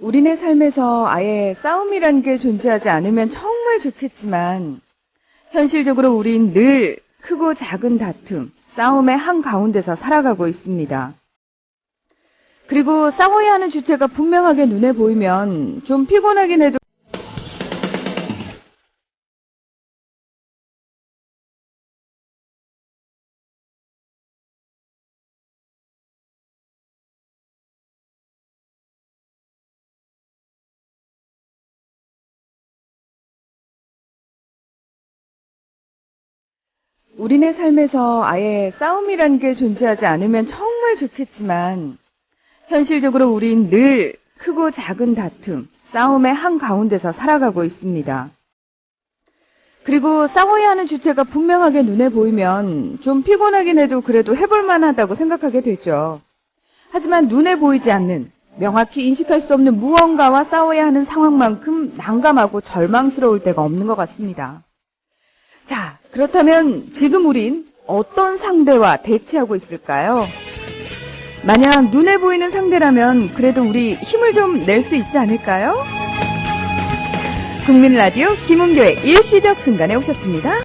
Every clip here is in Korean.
우리네 삶에서 아예 싸움이란 게 존재하지 않으면 정말 좋겠지만 현실적으로 우린 늘 크고 작은 다툼, 싸움의 한가운데서 살아가고 있습니다. 그리고 싸워야 하는 주체가 분명하게 눈에 보이면 좀 피곤하긴 해도 우리네 삶에서 아예 싸움이란 게 존재하지 않으면 정말 좋겠지만 현실적으로 우린 늘 크고 작은 다툼, 싸움의 한가운데서 살아가고 있습니다. 그리고 싸워야 하는 주체가 분명하게 눈에 보이면 좀 피곤하긴 해도 그래도 해볼 만하다고 생각하게 되죠. 하지만 눈에 보이지 않는, 명확히 인식할 수 없는 무언가와 싸워야 하는 상황만큼 난감하고 절망스러울 때가 없는 것 같습니다. 자, 그렇다면 지금 우린 어떤 상대와 대치하고 있을까요? 만약 눈에 보이는 상대라면 그래도 우리 힘을 좀 낼 수 있지 않을까요? 국민 라디오 김은교의 일시적 순간에 오셨습니다.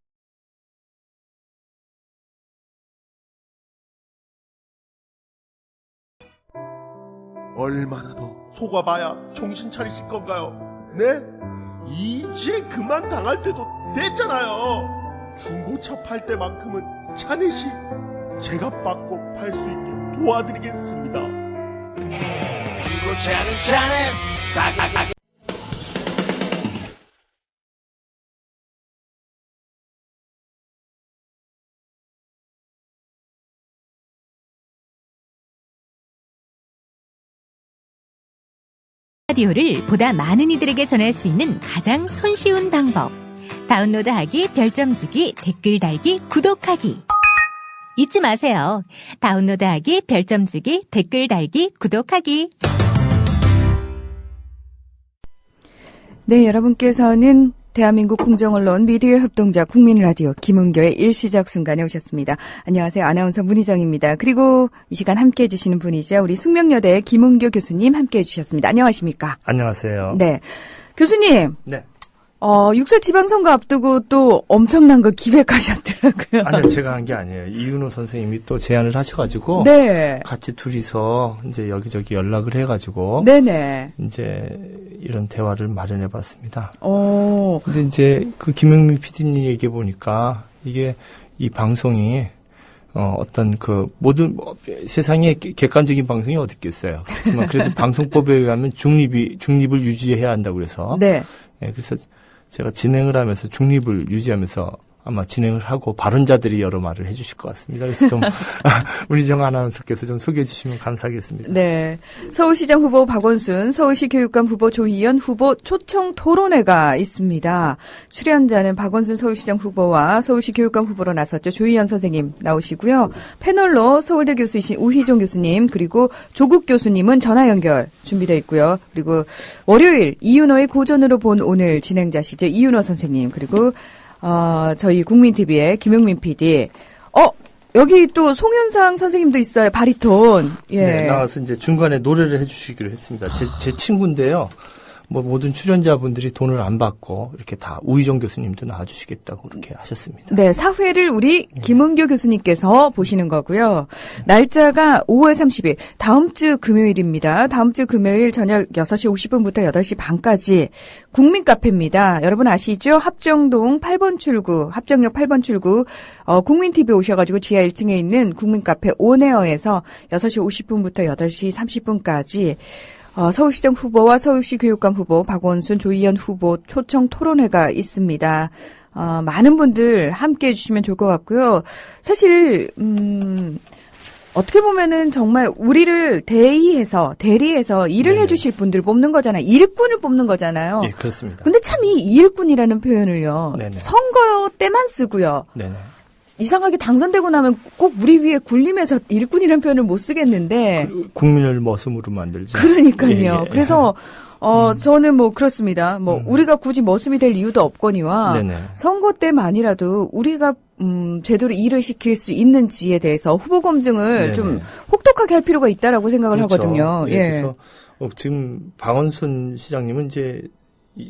얼마나 더 속아봐야 정신 차리실 건가요? 네? 이제 그만 당할 때도 됐잖아요. 중고차 팔 때만큼은 차내시 제가 받고 팔 수 있게 도와드리겠습니다. 중고차는 차는 가격. 라디오를 보다 많은 이들에게 전할 수 있는 가장 손쉬운 방법. 다운로드하기, 별점 주기, 댓글 달기, 구독하기. 잊지 마세요. 다운로드하기, 별점 주기, 댓글 달기, 구독하기. 네, 여러분께서는 대한민국 공정언론 미디어 협동조 국민라디오 김은교의 일시적 순간에 오셨습니다. 안녕하세요. 아나운서 문희정입니다. 그리고 이 시간 함께해 주시는 분이죠. 우리 숙명여대 김은교 교수님 함께해 주셨습니다. 안녕하십니까? 안녕하세요. 네. 교수님. 네. 6사 지방선거 앞두고 또 엄청난 걸 기획하셨더라고요. 아니요, 제가 한 게 아니에요. 이윤호 선생님이 또 제안을 하셔가지고. 네. 같이 둘이서 이제 여기저기 연락을 해가지고. 네네. 이제 이런 대화를 마련해 봤습니다. 오. 근데 이제 그 김영민 PD님 얘기해 보니까 이게 이 방송이 어떤 그 모든 세상에 객관적인 방송이 어디 있겠어요. 그렇지만 그래도 방송법에 의하면 중립을 유지해야 한다고 그래서. 네. 예, 그래서 제가 진행을 하면서 중립을 유지하면서 아마 진행을 하고 발언자들이 여러 말을 해주실 것 같습니다. 그래서 좀 문희정 아나운서께서 좀 소개해 주시면 감사하겠습니다. 네, 서울시장 후보 박원순, 서울시 교육감 후보 조희연 후보 초청 토론회가 있습니다. 출연자는 박원순 서울시장 후보와 서울시 교육감 후보로 나섰죠. 조희연 선생님 나오시고요. 패널로 서울대 교수이신 우희종 교수님 그리고 조국 교수님은 전화 연결 준비되어 있고요. 그리고 월요일 이윤호의 고전으로 본 오늘 진행자시죠. 이윤호 선생님 그리고 저희 국민TV의 김용민 PD. 여기 또 송현상 선생님도 있어요. 바리톤. 예. 네, 나와서 이제 중간에 노래를 해주시기로 했습니다. 제 친구인데요. 뭐 모든 출연자분들이 돈을 안 받고 이렇게 다 우희정 교수님도 나와주시겠다고 그렇게 하셨습니다. 네, 사회를 우리 김은교 교수님께서 보시는 거고요. 날짜가 5월 30일, 다음 주 금요일입니다. 다음 주 금요일 저녁 6시 50분부터 8시 반까지 국민 카페입니다. 여러분 아시죠? 합정동 8번 출구, 합정역 8번 출구, 국민TV 오셔가지고 지하 1층에 있는 국민 카페 온에어에서 6시 50분부터 8시 30분까지 서울시장 후보와 서울시 교육감 후보, 박원순, 조희연 후보 초청 토론회가 있습니다. 많은 분들 함께 해주시면 좋을 것 같고요. 사실 어떻게 보면은 정말 우리를 대리해서 일을 네네. 해주실 분들 뽑는 거잖아요. 일꾼을 뽑는 거잖아요. 예, 그렇습니다. 근데 참 이 일꾼이라는 표현을요. 네네. 선거 때만 쓰고요. 네네. 이상하게 당선되고 나면 꼭 우리 위에 굴림해서 일꾼이라는 표현을 못 쓰겠는데. 국민을 머슴으로 만들죠. 그러니까요. 예, 예. 그래서 저는 뭐 그렇습니다. 우리가 굳이 머슴이 될 이유도 없거니와 네네. 선거 때만이라도 우리가 제대로 일을 시킬 수 있는지에 대해서 후보 검증을 네네. 좀 혹독하게 할 필요가 있다라고 생각을 그렇죠. 하거든요. 예, 그래서 지금 박원순 시장님은 이제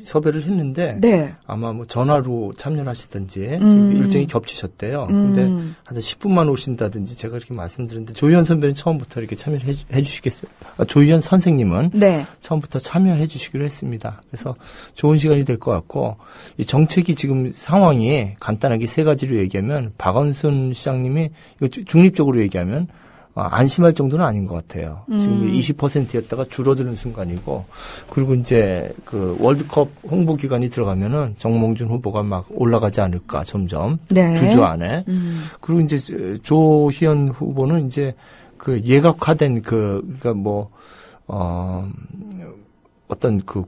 섭외를 했는데 네. 아마 뭐 전화로 참여하시든지 지금 일정이 겹치셨대요. 근데 한 10분만 오신다든지 제가 이렇게 말씀드렸는데 조희연 선배는 처음부터 이렇게 참여를 해주시겠습니다. 조희연 선생님은 네. 처음부터 참여해 주시기로 했습니다. 그래서 좋은 시간이 될 것 같고 이 정책이 지금 상황이 간단하게 세 가지로 얘기하면 박원순 시장님이 이거 중립적으로 얘기하면 안심할 정도는 아닌 것 같아요. 지금 20%였다가 줄어드는 순간이고, 그리고 이제 그 월드컵 홍보 기간이 들어가면은 정몽준 후보가 막 올라가지 않을까, 점점. 네. 2주 안에. 그리고 이제 조희연 후보는 이제 그 예각화된 그러니까 뭐, 어떤 그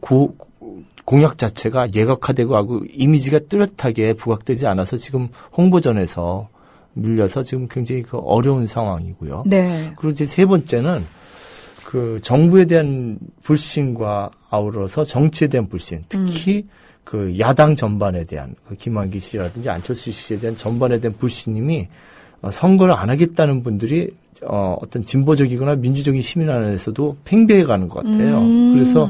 공약 자체가 예각화되고 하고 이미지가 뚜렷하게 부각되지 않아서 지금 홍보전에서 밀려서 지금 굉장히 그 어려운 상황이고요. 네. 그리고 이제 세 번째는 그 정부에 대한 불신과 아우러서 정치에 대한 불신, 특히 그 야당 전반에 대한 그 김한기 씨라든지 안철수 씨에 대한 전반에 대한 불신임이 선거를 안 하겠다는 분들이 어떤 진보적이거나 민주적인 시민 안에서도 팽배해 가는 것 같아요. 그래서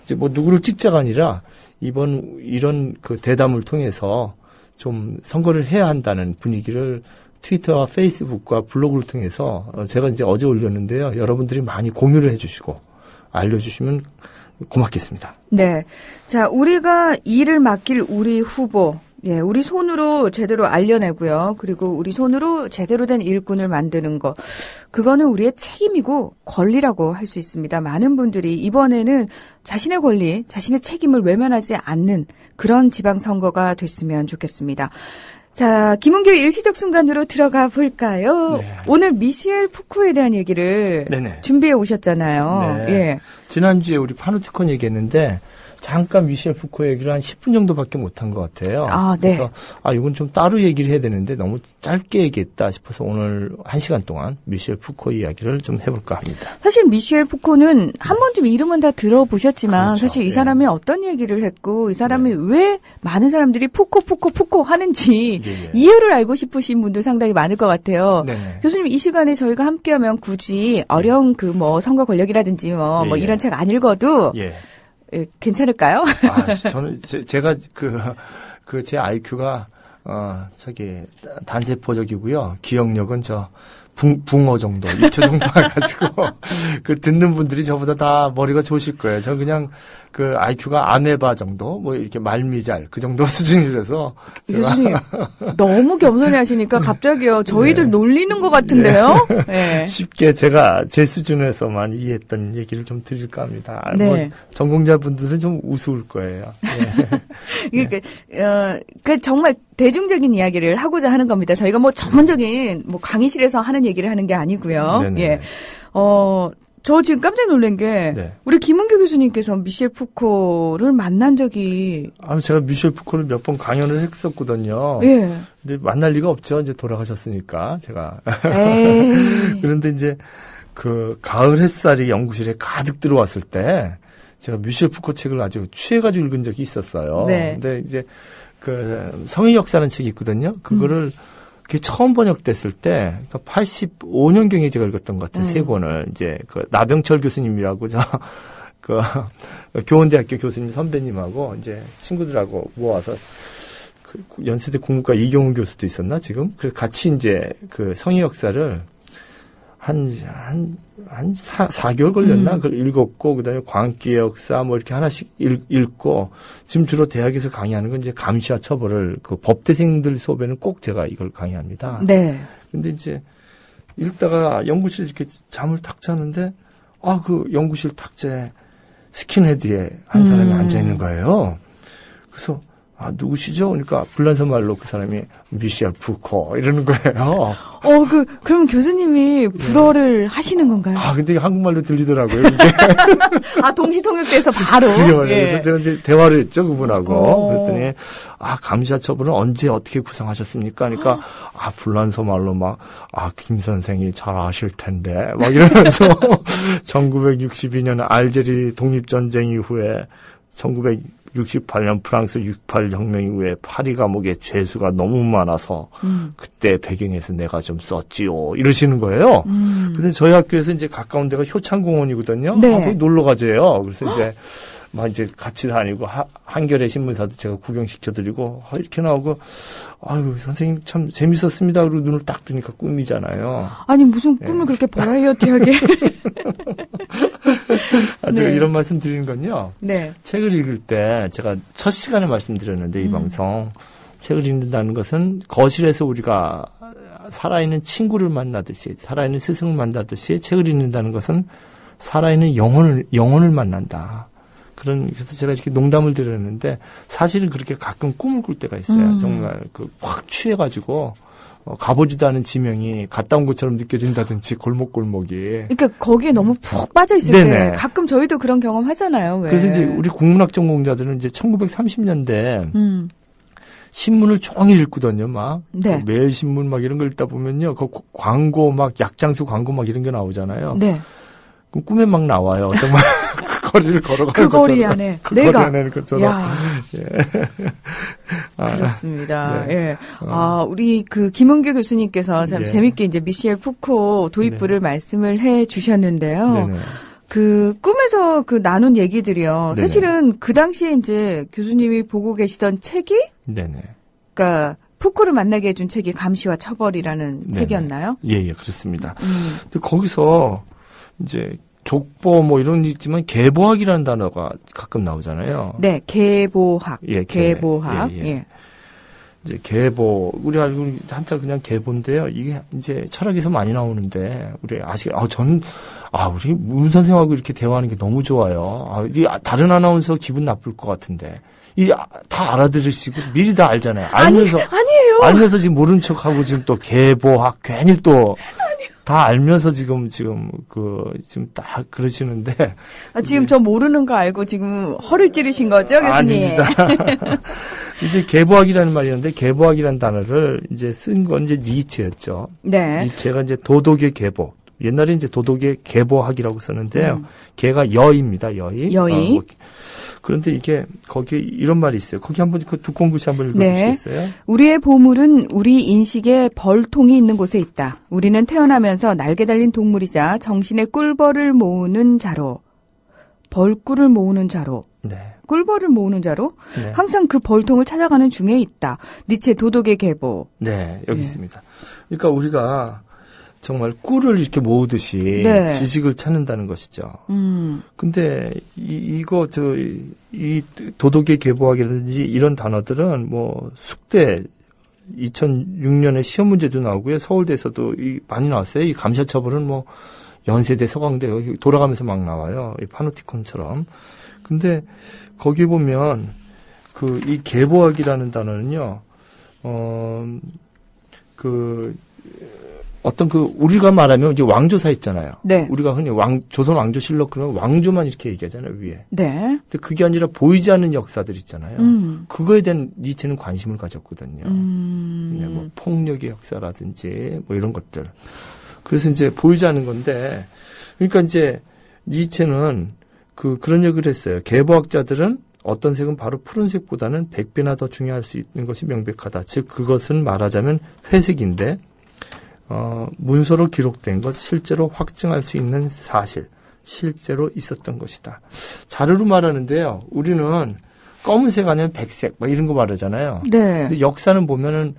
이제 뭐 누구를 찍자가 아니라 이런 그 대담을 통해서 좀 선거를 해야 한다는 분위기를 트위터와 페이스북과 블로그를 통해서 제가 이제 어제 올렸는데요. 여러분들이 많이 공유를 해주시고 알려주시면 고맙겠습니다. 네. 자, 우리가 일을 맡길 우리 후보, 예, 우리 손으로 제대로 알려내고요. 그리고 우리 손으로 제대로 된 일꾼을 만드는 거. 그거는 우리의 책임이고 권리라고 할 수 있습니다. 많은 분들이 이번에는 자신의 권리, 자신의 책임을 외면하지 않는 그런 지방선거가 됐으면 좋겠습니다. 자, 김은규 일시적 순간으로 들어가 볼까요? 네. 오늘 미셸 푸코에 대한 얘기를 네네. 준비해 오셨잖아요. 네. 예. 지난주에 우리 파노티콘 얘기했는데 잠깐 미셸 푸코 얘기를 한 10분 정도밖에 못한 것 같아요. 아, 네. 그래서 이건 좀 따로 얘기를 해야 되는데 너무 짧게 얘기했다 싶어서 오늘 1시간 동안 미셸 푸코 이야기를 좀 해볼까 합니다. 사실 미셸 푸코는 한 번쯤 이름은 다 들어보셨지만 그렇죠. 사실 이 네. 사람이 어떤 얘기를 했고 이 사람이 왜 많은 사람들이 푸코 하는지 예. 이유를 알고 싶으신 분들 상당히 많을 것 같아요. 네. 교수님 이 시간에 저희가 함께하면 굳이 어려운 그 뭐 선거 권력이라든지 뭐 예. 이런 책 안 읽어도 예. 예, 괜찮을까요? 저는 제가 제 IQ가 단세포적이고요. 기억력은 붕어 정도, 1초 정도 해가지고, 듣는 분들이 저보다 다 머리가 좋으실 거예요. 저 그냥 IQ가 아메바 정도, 뭐 이렇게 말미잘, 그 정도 수준이라서. 교수님, 너무 겸손해 하시니까 갑자기요, 저희들 네. 놀리는 것 같은데요? 네. 쉽게 제가 제 수준에서만 이해했던 얘기를 좀 드릴까 합니다. 네. 뭐 전공자분들은 좀 우스울 거예요. 네. 그 정말 대중적인 이야기를 하고자 하는 겁니다. 저희가 뭐 전문적인 강의실에서 하는 얘기를 하는 게 아니고요. 네네. 예. 저 지금 깜짝 놀란 게 네. 우리 김은규 교수님께서 미셸 푸코를 만난 적이 제가 미셸 푸코를 몇 번 강연을 했었거든요. 예. 근데 만날 리가 없죠. 이제 돌아가셨으니까 제가. 에이. 그런데 이제 가을 햇살이 연구실에 가득 들어왔을 때 제가 미셸 푸코 책을 아주 취해가지고 읽은 적이 있었어요. 네. 근데 이제 성의 역사라는 책이 있거든요. 그거를 그게 처음 번역됐을 때, 85년경에 제가 읽었던 것 같아요. 세 권을. 이제, 나병철 교수님이라고, 교원대학교 교수님 선배님하고, 이제, 친구들하고 모아서, 연세대 국문과 이경훈 교수도 있었나, 지금? 그래서 같이 이제, 성의 역사를, 한 4개월 걸렸나? 그걸 읽었고, 그 다음에 광기의 역사, 뭐 이렇게 하나씩 읽고, 지금 주로 대학에서 강의하는 건 이제 감시와 처벌을, 법대생들 수업에는 꼭 제가 이걸 강의합니다. 네. 근데 이제, 읽다가 연구실 이렇게 잠을 탁 자는데, 연구실 탁자에 스킨헤드에 한 사람이 앉아있는 거예요. 그래서, 누구시죠? 그러니까 불란서 말로 그 사람이 미셸 푸코 이러는 거예요. 그럼 교수님이 불어를 하시는 건가요? 근데 한국말로 들리더라고요. 동시 통역돼서 바로. 그게 말이에요. 그래서 제가 이제 대화를 했죠, 그분하고. 그랬더니, 감시와 처벌은 언제 어떻게 구상하셨습니까? 그러니까, 불란서 말로 김 선생이 잘 아실 텐데, 이러면서 1962년 알제리 독립전쟁 이후에 68년 프랑스 68 혁명 이후에 파리 감옥에 죄수가 너무 많아서 그때 배경에서 내가 좀 썼지요. 이러시는 거예요. 그래서 저희 학교에서 이제 가까운 데가 효창공원이거든요. 네. 거기 놀러 가재요. 그래서 이제 막 이제 같이 다니고 한겨레 신문사도 제가 구경시켜드리고 이렇게 나오고 아유 선생님 참 재밌었습니다. 그리고 눈을 딱 뜨니까 꿈이잖아요. 아니 무슨 꿈을 그렇게 버라이어티하게. 제가 네. 이런 말씀 드리는 건요. 네. 책을 읽을 때 제가 첫 시간에 말씀드렸는데 이 방송 책을 읽는다는 것은 거실에서 우리가 살아있는 친구를 만나듯이 살아있는 스승을 만나듯이 책을 읽는다는 것은 살아있는 영혼을 만난다. 그래서 제가 이렇게 농담을 드렸는데 사실은 그렇게 가끔 꿈을 꿀 때가 있어요. 정말 확 취해가지고 가보지도 않은 지명이 갔다 온 것처럼 느껴진다든지 골목골목이. 그러니까 거기에 너무 푹 빠져 있을 네네. 때 가끔 저희도 그런 경험 하잖아요. 왜? 그래서 이제 우리 국문학 전공자들은 이제 1930년대 신문을 종일 읽거든요, 막. 네. 매일 신문 막 이런 걸 읽다 보면요. 그 광고 막 약장수 광고 막 이런 게 나오잖아요. 네. 그럼 꿈에 막 나와요. 정말 그 거리를 걸어가는 그 것처럼. 거리 안에 그 내가. 거리 안에 것처럼. 야. 예. 그렇습니다. 네. 예. 우리 그 김은규 교수님께서 참 예. 재밌게 이제 미셸 푸코 도입부를 말씀을 해 주셨는데요. 네네. 그 꿈에서 그 나눈 얘기들이요. 네네. 사실은 그 당시에 이제 교수님이 보고 계시던 책이 네네. 그러니까 푸코를 만나게 해준 책이 감시와 처벌이라는 네네. 책이었나요? 예, 그렇습니다. 근데 거기서 이제 족보 뭐 이런 게 있지만 계보학이라는 단어가 가끔 나오잖아요. 네, 계보학. 예, 계보학. 예. 예. 이제 계보 우리 알고 있는 한자 그냥 계보인데요. 이게 이제 철학에서 많이 나오는데 우리 저는 우리 문 선생하고 이렇게 대화하는 게 너무 좋아요. 이 다른 아나운서 기분 나쁠 것 같은데 다 알아들으시고 미리 다 알잖아요. 알면서 아니에요. 알면서 지금 모른 척하고 지금 또 계보학 괜히 또 다 알면서 지금 딱 그러시는데. 지금 저 모르는 거 알고 지금 허를 찌르신 거죠, 교수님? 아닙니다. 이제 계보학이라는 말이 있는데 계보학이라는 단어를 이제 쓴 건 이제 니체였죠. 네. 니체가 이제 도덕의 계보. 옛날에 이제 도덕의 계보학이라고 썼는데요. 계가 여입니다. 여의. 여의. 그런데 이게 거기 이런 말이 있어요. 거기 한번 그 두꺼운 글씨 한번 읽어주시겠어요? 네. 우리의 보물은 우리 인식에 벌통이 있는 곳에 있다. 우리는 태어나면서 날개 달린 동물이자 정신의 꿀벌을 모으는 자로, 벌꿀을 모으는 자로, 네. 꿀벌을 모으는 자로 네. 항상 그 벌통을 찾아가는 중에 있다. 니체 도덕의 계보. 네, 여기 있습니다. 그러니까 우리가 정말 꿀을 이렇게 모으듯이 네. 지식을 찾는다는 것이죠. 근데 이 도덕의 계보학이라든지 이런 단어들은 뭐 숙대 2006년에 시험 문제도 나오고요. 서울대에서도 많이 나왔어요. 이 감시처벌은 뭐 연세대, 서강대 여기 돌아가면서 막 나와요. 이 파노티콘처럼. 근데 거기 보면 이 계보학이라는 단어는요. 우리가 말하면 이제 왕조사 있잖아요. 네. 우리가 흔히 조선 왕조실록 그러면 왕조만 이렇게 얘기하잖아요, 위에. 네. 근데 그게 아니라 보이지 않는 역사들 있잖아요. 그거에 대한 니체는 관심을 가졌거든요. 네, 뭐 폭력의 역사라든지 뭐 이런 것들. 그래서 이제 보이지 않는 건데, 그러니까 이제 니체는 그런 얘기를 했어요. 계보학자들은 어떤 색은 바로 푸른색보다는 100배나 더 중요할 수 있는 것이 명백하다. 즉 그것은 말하자면 회색인데 문서로 기록된 것, 실제로 확증할 수 있는 사실, 실제로 있었던 것이다. 자료로 말하는데요. 우리는 검은색 아니면 백색, 막 이런 거 말하잖아요. 네. 근데 역사는 보면은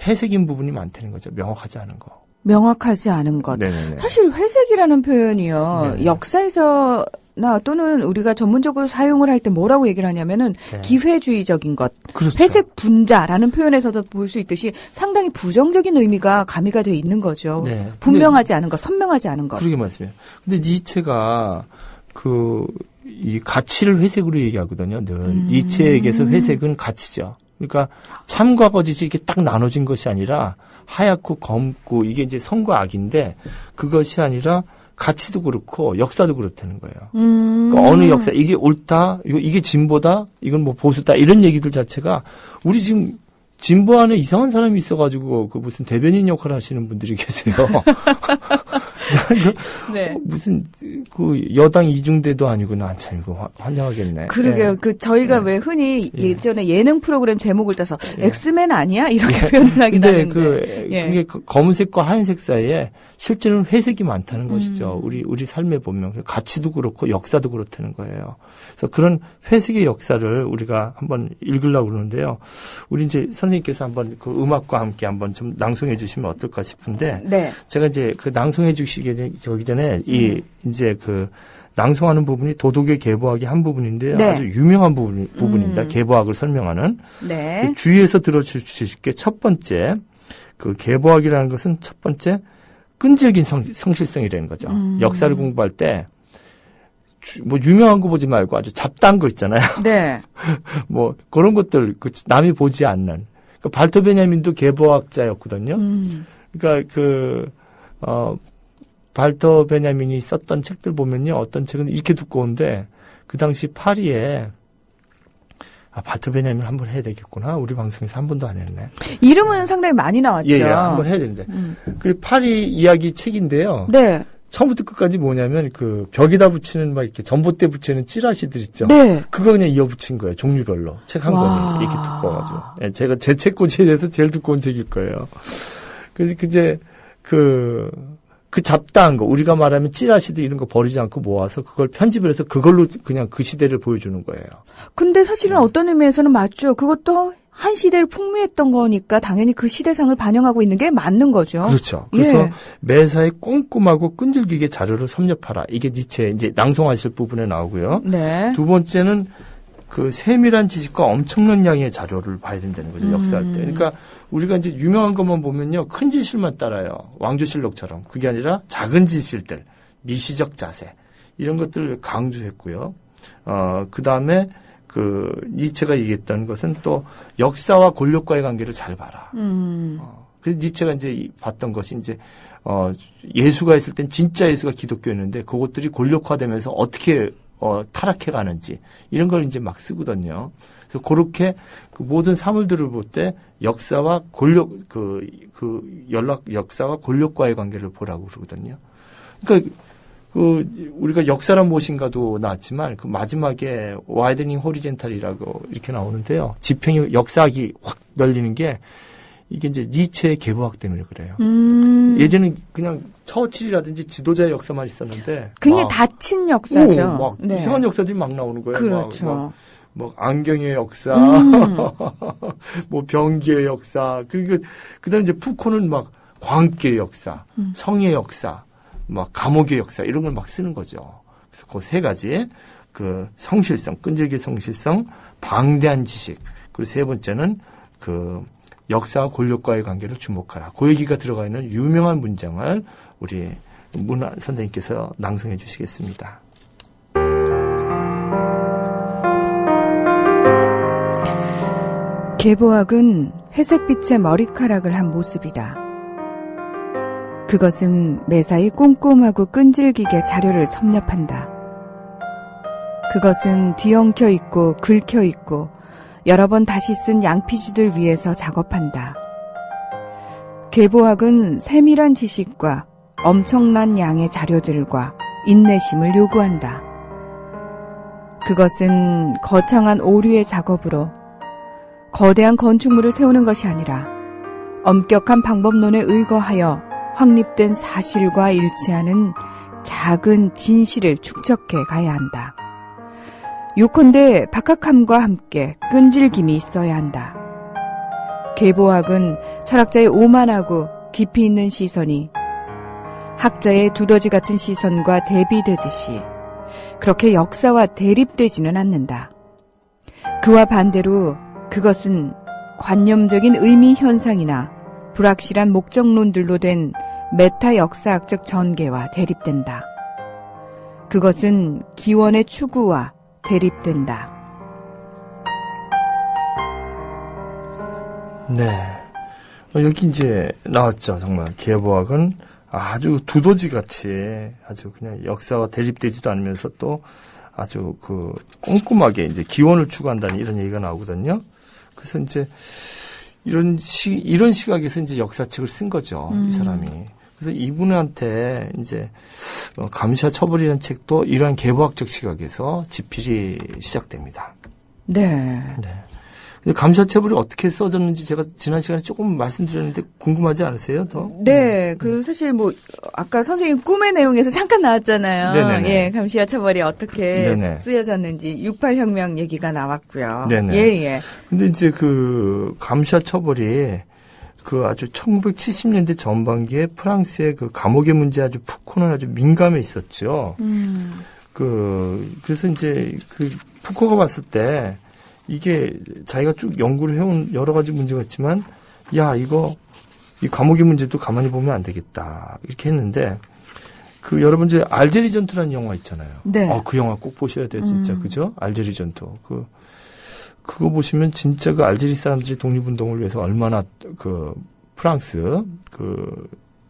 회색인 부분이 많다는 거죠. 명확하지 않은 거. 명확하지 않은 것. 네네네. 사실 회색이라는 표현이요. 네네. 역사에서나 또는 우리가 전문적으로 사용을 할 때 뭐라고 얘기를 하냐면은 네. 기회주의적인 것. 그렇죠. 회색 분자라는 표현에서도 볼 수 있듯이 상당히 부정적인 의미가 가미가 되어 있는 거죠. 네. 분명하지 않은 것, 선명하지 않은 것. 그러게 말씀이에요. 근데 니체가 이 가치를 회색으로 얘기하거든요. 늘 니체에게서 회색은 가치죠. 그러니까 참과 거짓이 이렇게 딱 나눠진 것이 아니라 하얗고 검고 이게 이제 선과 악인데 그것이 아니라 가치도 그렇고 역사도 그렇다는 거예요. 그러니까 어느 역사 이게 옳다, 이게 진보다, 이건 뭐 보수다 이런 얘기들 자체가 우리 지금 진보 안에 이상한 사람이 있어가지고 그 무슨 대변인 역할 하시는 분들이 계세요. 네. 무슨 그 여당 이중대도 아니고 난 참 이거 환장하겠네. 그러게요. 예. 그 저희가 예. 왜 흔히 예. 예전에 예능 프로그램 제목을 따서 예. 엑스맨 아니야? 이렇게 표현을 하긴 근데 하는데. 예. 그게 검은색과 하얀색 사이에 실제로는 회색이 많다는 음. 것이죠. 우리 삶에 보면 가치도 그렇고 역사도 그렇다는 거예요. 그래서 그런 회색의 역사를 우리가 한번 읽으려고 그러는데요. 우리 이제 선생님께서 한번 그 음악과 함께 한번 좀 낭송해 주시면 어떨까 싶은데 네. 제가 이제 그 낭송해 주시기 전에 이제 그 낭송하는 부분이 도덕의 계보학의 한 부분인데요. 네. 아주 유명한 부분입니다. 계보학을 설명하는. 네. 주의해서 들어주실 게 첫 번째, 그 계보학이라는 것은 첫 번째, 끈질긴 성실성이라는 거죠. 역사를 공부할 때, 뭐, 유명한 거 보지 말고 아주 잡다한 거 있잖아요. 네. 뭐, 그런 것들, 남이 보지 않는. 그러니까 발터 베냐민도 계보학자였거든요. 그러니까 발터 베냐민이 썼던 책들 보면요. 어떤 책은 이렇게 두꺼운데, 그 당시 파리에, 발터 베냐민 한번 해야 되겠구나. 우리 방송에서 한 번도 안 했네. 이름은 상당히 많이 나왔죠. 예, 한번 해야 되는데. 그 파리 이야기 책인데요. 네. 처음부터 끝까지 뭐냐면 그 벽에다 붙이는 막 이렇게 전봇대 붙이는 찌라시들 있죠. 네. 그거 그냥 이어 붙인 거예요. 종류별로. 책 한 권이 이렇게 두꺼워가지고. 예, 제가 제 책 꽂이에 대해서 제일 두꺼운 책일 거예요. 그래서 이제 그 잡다한 거, 우리가 말하면 찌라시들 이런 거 버리지 않고 모아서 그걸 편집을 해서 그걸로 그냥 그 시대를 보여주는 거예요. 근데 사실은 어떤 의미에서는 맞죠. 그것도 한 시대를 풍미했던 거니까 당연히 그 시대상을 반영하고 있는 게 맞는 거죠. 그렇죠. 그래서 예. 매사에 꼼꼼하고 끈질기게 자료를 섭렵하라. 이게 니체 이제 낭송하실 부분에 나오고요. 네. 두 번째는 그 세밀한 지식과 엄청난 양의 자료를 봐야 된다는 거죠. 역사할 때. 그러니까 우리가 이제 유명한 것만 보면요. 큰 지실만 따라요. 왕조실록처럼. 그게 아니라 작은 지실들, 미시적 자세 이런 것들을 강조했고요. 그 다음에 그 니체가 얘기했던 것은 또 역사와 권력과의 관계를 잘 봐라. 그래서 니체가 이제 봤던 것이 이제 예수가 있을 땐 진짜 예수가 기독교였는데 그것들이 권력화되면서 어떻게 타락해 가는지 이런 걸 이제 막 쓰거든요. 그래서 그렇게 그 모든 사물들을 볼 때 역사와 역사와 권력과의 관계를 보라고 그러거든요. 그러니까 우리가 역사란 무엇인가도 나왔지만 그 마지막에 와이드닝 호리젠탈이라고 이렇게 나오는데요. 지평이 역사학이 확 열리는 게 이게 이제 니체의 계보학 때문에 그래요. 예전엔 그냥 처칠이라든지 지도자의 역사만 있었는데 굉장히 닫힌 역사죠. 막 네. 이상한 역사들이 막 나오는 거예요. 그렇죠. 막 안경의 역사, 뭐 병기의 역사, 그리고 그다음에 이제 푸코는 막 광기의 역사, 성의 역사, 막 감옥의 역사 이런 걸 막 쓰는 거죠. 그래서 그 세 가지 그 성실성, 끈질기 성실성, 방대한 지식, 그리고 세 번째는 그 역사와 권력과의 관계를 주목하라. 그 얘기가 들어가 있는 유명한 문장을 우리 문화 선생님께서 낭송해 주시겠습니다. 계보학은 회색빛의 머리카락을 한 모습이다. 그것은 매사에 꼼꼼하고 끈질기게 자료를 섭렵한다. 그것은 뒤엉켜 있고 긁혀 있고 여러 번 다시 쓴 양피지들 위에서 작업한다. 계보학은 세밀한 지식과 엄청난 양의 자료들과 인내심을 요구한다. 그것은 거창한 오류의 작업으로 거대한 건축물을 세우는 것이 아니라 엄격한 방법론에 의거하여 확립된 사실과 일치하는 작은 진실을 축적해 가야 한다. 요컨대 박학함과 함께 끈질김이 있어야 한다. 계보학은 철학자의 오만하고 깊이 있는 시선이 학자의 두더지 같은 시선과 대비되듯이 그렇게 역사와 대립되지는 않는다. 그와 반대로 그것은 관념적인 의미 현상이나 불확실한 목적론들로 된 메타 역사학적 전개와 대립된다. 그것은 기원의 추구와 대립된다. 네. 여기 이제 나왔죠. 정말 계보학은 아주 두더지같이 아주 그냥 역사와 대립되지도 않으면서 또 아주 꼼꼼하게 이제 기원을 추구한다는 이런 얘기가 나오거든요. 그래서 이제 이런 시각에서 이제 역사책을 쓴 거죠. 이 사람이. 그래서 이분한테 이제 감시와 처벌이라는 책도 이러한 계보학적 시각에서 집필이 시작됩니다. 네. 네. 근데 감시와 처벌이 어떻게 써졌는지 제가 지난 시간에 조금 말씀드렸는데 궁금하지 않으세요? 더? 네, 사실 아까 선생님 꿈의 내용에서 잠깐 나왔잖아요. 네네네. 예, 감시와 처벌이 어떻게 네네. 쓰여졌는지 68혁명 얘기가 나왔고요. 네네. 예, 예. 근데 이제 그 감시와 처벌이 그 아주 1970년대 전반기에 프랑스의 그 감옥의 문제 아주 푸코는 아주 민감해 있었죠. 그래서 이제 그 푸코가 봤을 때 이게 자기가 쭉 연구를 해온 여러 가지 문제가 있지만, 야, 이 감옥의 문제도 가만히 보면 안 되겠다. 이렇게 했는데, 여러분 이제 알제리 전투라는 영화 있잖아요. 네. 그 영화 꼭 보셔야 돼요, 진짜. 그죠? 알제리 전투. 그거 보시면 진짜 그 알제리 사람들이 독립운동을 위해서 얼마나 프랑스,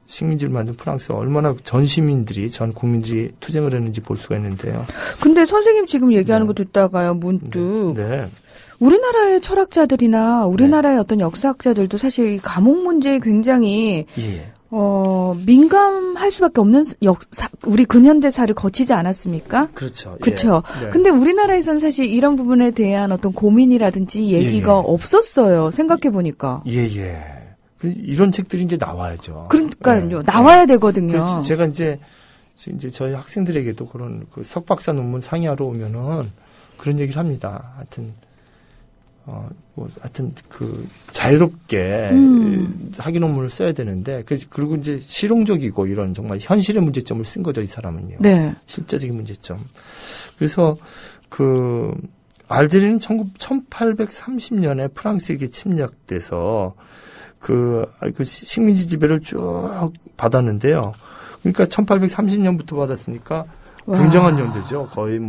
식민지를 만든 프랑스 얼마나 전 국민들이 투쟁을 했는지 볼 수가 있는데요. 근데 선생님 지금 얘기하는 네. 거 듣다가요, 문득. 네. 우리나라의 철학자들이나 우리나라의 어떤 역사학자들도 사실 이 감옥 문제에 굉장히 예. 민감할 수밖에 없는 우리 근현대사를 거치지 않았습니까? 그렇죠. 그렇죠. 예. 네. 근데 우리나라에서는 사실 이런 부분에 대한 어떤 고민이라든지 얘기가 예. 없었어요. 생각해 보니까. 예. 이런 책들이 이제 나와야죠. 그러니까요. 예. 나와야 되거든요. 그래서 제가 이제 저희 학생들에게도 그런 석박사 논문 상의하러 오면은 그런 얘기를 합니다. 하여튼 자유롭게 학위 논문을 써야 되는데, 그리고 이제 실용적이고 이런 정말 현실의 문제점을 쓴 거죠, 이 사람은요. 네. 실제적인 문제점. 그래서 알제리는 1830년에 프랑스에게 침략돼서 식민지 지배를 쭉 받았는데요. 그러니까 1830년부터 받았으니까 굉장한 연대죠. 거의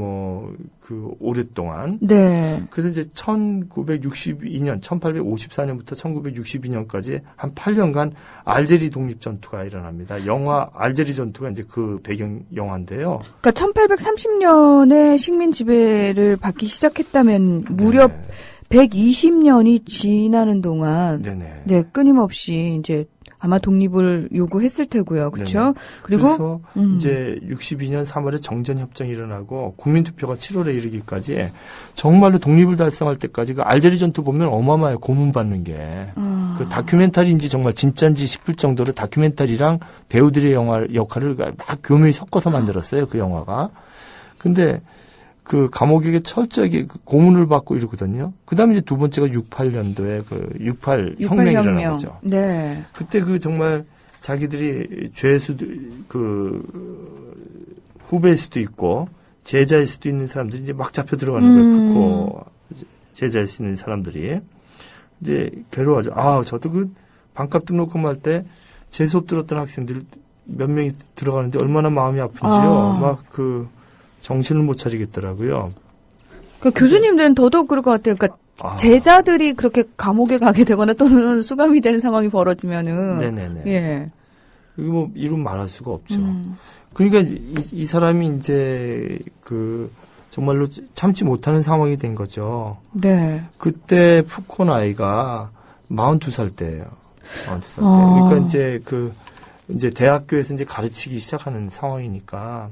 오랫동안. 네. 그래서 이제 1854년부터 1962년까지 한 8년간 알제리 독립 전투가 일어납니다. 영화 알제리 전투가 이제 그 배경 영화인데요. 그러니까 1830년에 식민 지배를 받기 시작했다면 무려 120년이 지나는 동안 네네. 네, 끊임없이 이제 아마 독립을 요구했을 테고요. 그렇죠? 그래서 이제 62년 3월에 정전 협정이 일어나고 국민 투표가 7월에 이르기까지 정말로 독립을 달성할 때까지 알제리 전투 보면 어마어마해요. 고문 받는 게. 다큐멘터리인지 정말 진짜인지 싶을 정도로 다큐멘터리랑 배우들의 역할을 막 교묘히 섞어서 만들었어요. 그 영화가. 근데 감옥에게 철저하게 고문을 받고 이러거든요. 그 다음에 이제 두 번째가 68년도에 68 혁명이 일어난 거죠. 네. 그때 정말 자기들이 후배일 수도 있고, 제자일 수도 있는 사람들이 이제 막 잡혀 들어가는 거예요. 푸코 제자일 수 있는 사람들이. 이제 괴로워하죠. 저도 반값 등록금 할 때 제 수업 들었던 학생들 몇 명이 들어가는데 얼마나 마음이 아픈지요. 정신을 못 차리겠더라고요. 교수님들은 더더욱 그럴 것 같아요. 그러니까 제자들이 그렇게 감옥에 가게 되거나 또는 수감이 되는 상황이 벌어지면은. 네네네. 예. 이거 이름 말할 수가 없죠. 그러니까 이 사람이 이제 정말로 참지 못하는 상황이 된 거죠. 네. 그때 푸코 나이가 42살 때예요. 42살 때. 그러니까 이제 대학교에서 이제 가르치기 시작하는 상황이니까.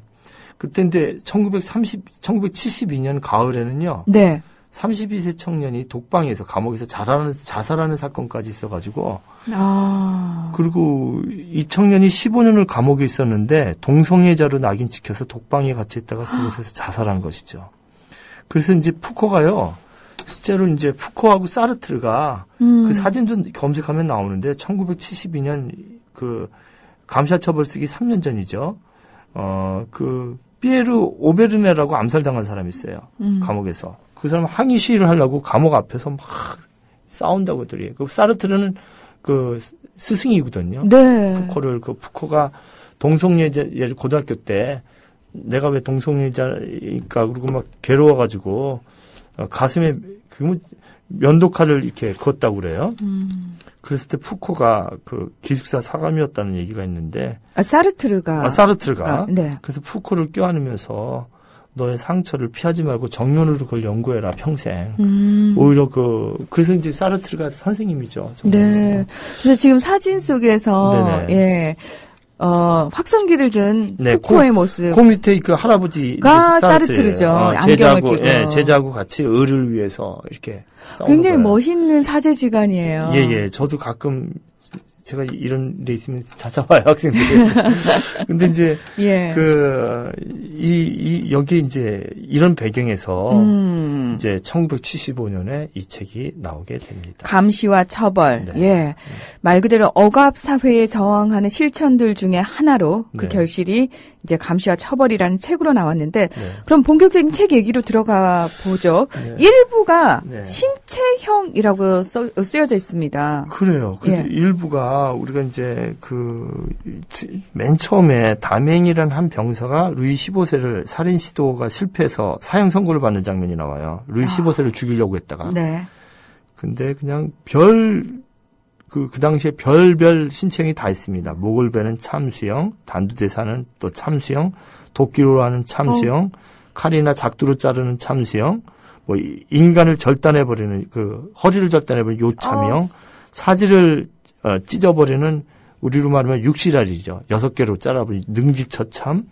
그때 이제 1972년 가을에는요. 네. 32세 청년이 독방에서 감옥에서 자살하는 사건까지 있어가지고. 그리고 이 청년이 15년을 감옥에 있었는데 동성애자로 낙인 찍혀서 독방에 갇혀 있다가 그곳에서 자살한 것이죠. 그래서 이제 푸코가요. 실제로 이제 푸코하고 사르트르가 그 사진도 검색하면 나오는데 1972년 감시와 처벌 쓰기 3년 전이죠. 피에르 오베르네라고 암살당한 사람이 있어요. 감옥에서. 그 사람 항의 시위를 하려고 감옥 앞에서 막 싸운다고 하더니. 사르트르는 스승이거든요. 네. 푸코가 동성애자를 고등학교 때 내가 왜 동성애자일까 그러고 막 괴로워가지고 가슴에 면도칼을 이렇게 그었다고 그래요. 그랬을 때 푸코가 기숙사 사감이었다는 얘기가 있는데. 사르트르가. 사르트르가. 네. 그래서 푸코를 껴안으면서 너의 상처를 피하지 말고 정면으로 그걸 연구해라 평생. 오히려 그래서 이제 사르트르가 선생님이죠. 정말. 네. 그래서 지금 사진 속에서 네네. 예. 확성기를 든 네, 푸코의 모습. 그 밑에 그 할아버지가 사르트르죠. 안경을 제자하고, 끼고. 예, 제자하고 같이 을을 위해서 이렇게 싸우는 굉장히 거예요. 멋있는 사제지간이에요. 예. 저도 가끔 제가 이런 데 있으면 찾아와요, 학생들이. 근데 이제, 예. 여기 이제 이런 배경에서 이제 1975년에 이 책이 나오게 됩니다. 감시와 처벌. 네. 예. 말 그대로 억압 사회에 저항하는 실천들 중에 하나로 그 네. 결실이 이제 감시와 처벌이라는 책으로 나왔는데 네. 그럼 본격적인 책 얘기로 들어가 보죠. 네. 일부가 네. 신체형이라고 쓰여져 있습니다. 그래요. 그래서 예. 일부가 우리가 이제 맨 처음에 담행이라는 한 병사가 루이 15세를 살인 시도가 실패해서 사형 선고를 받는 장면이 나와요. 루이 15세를 죽이려고 했다가. 네. 근데 그냥 그 당시에 별별 신체형이 다 있습니다. 목을 베는 참수형, 단두대사는 또 참수형, 도끼로 하는 참수형, 칼이나 작두로 자르는 참수형, 뭐 인간을 절단해버리는 허리를 절단해버리는 요참형, 사지를 찢어버리는 우리로 말하면 육시라리죠. 6개로 잘라버린 능지처참,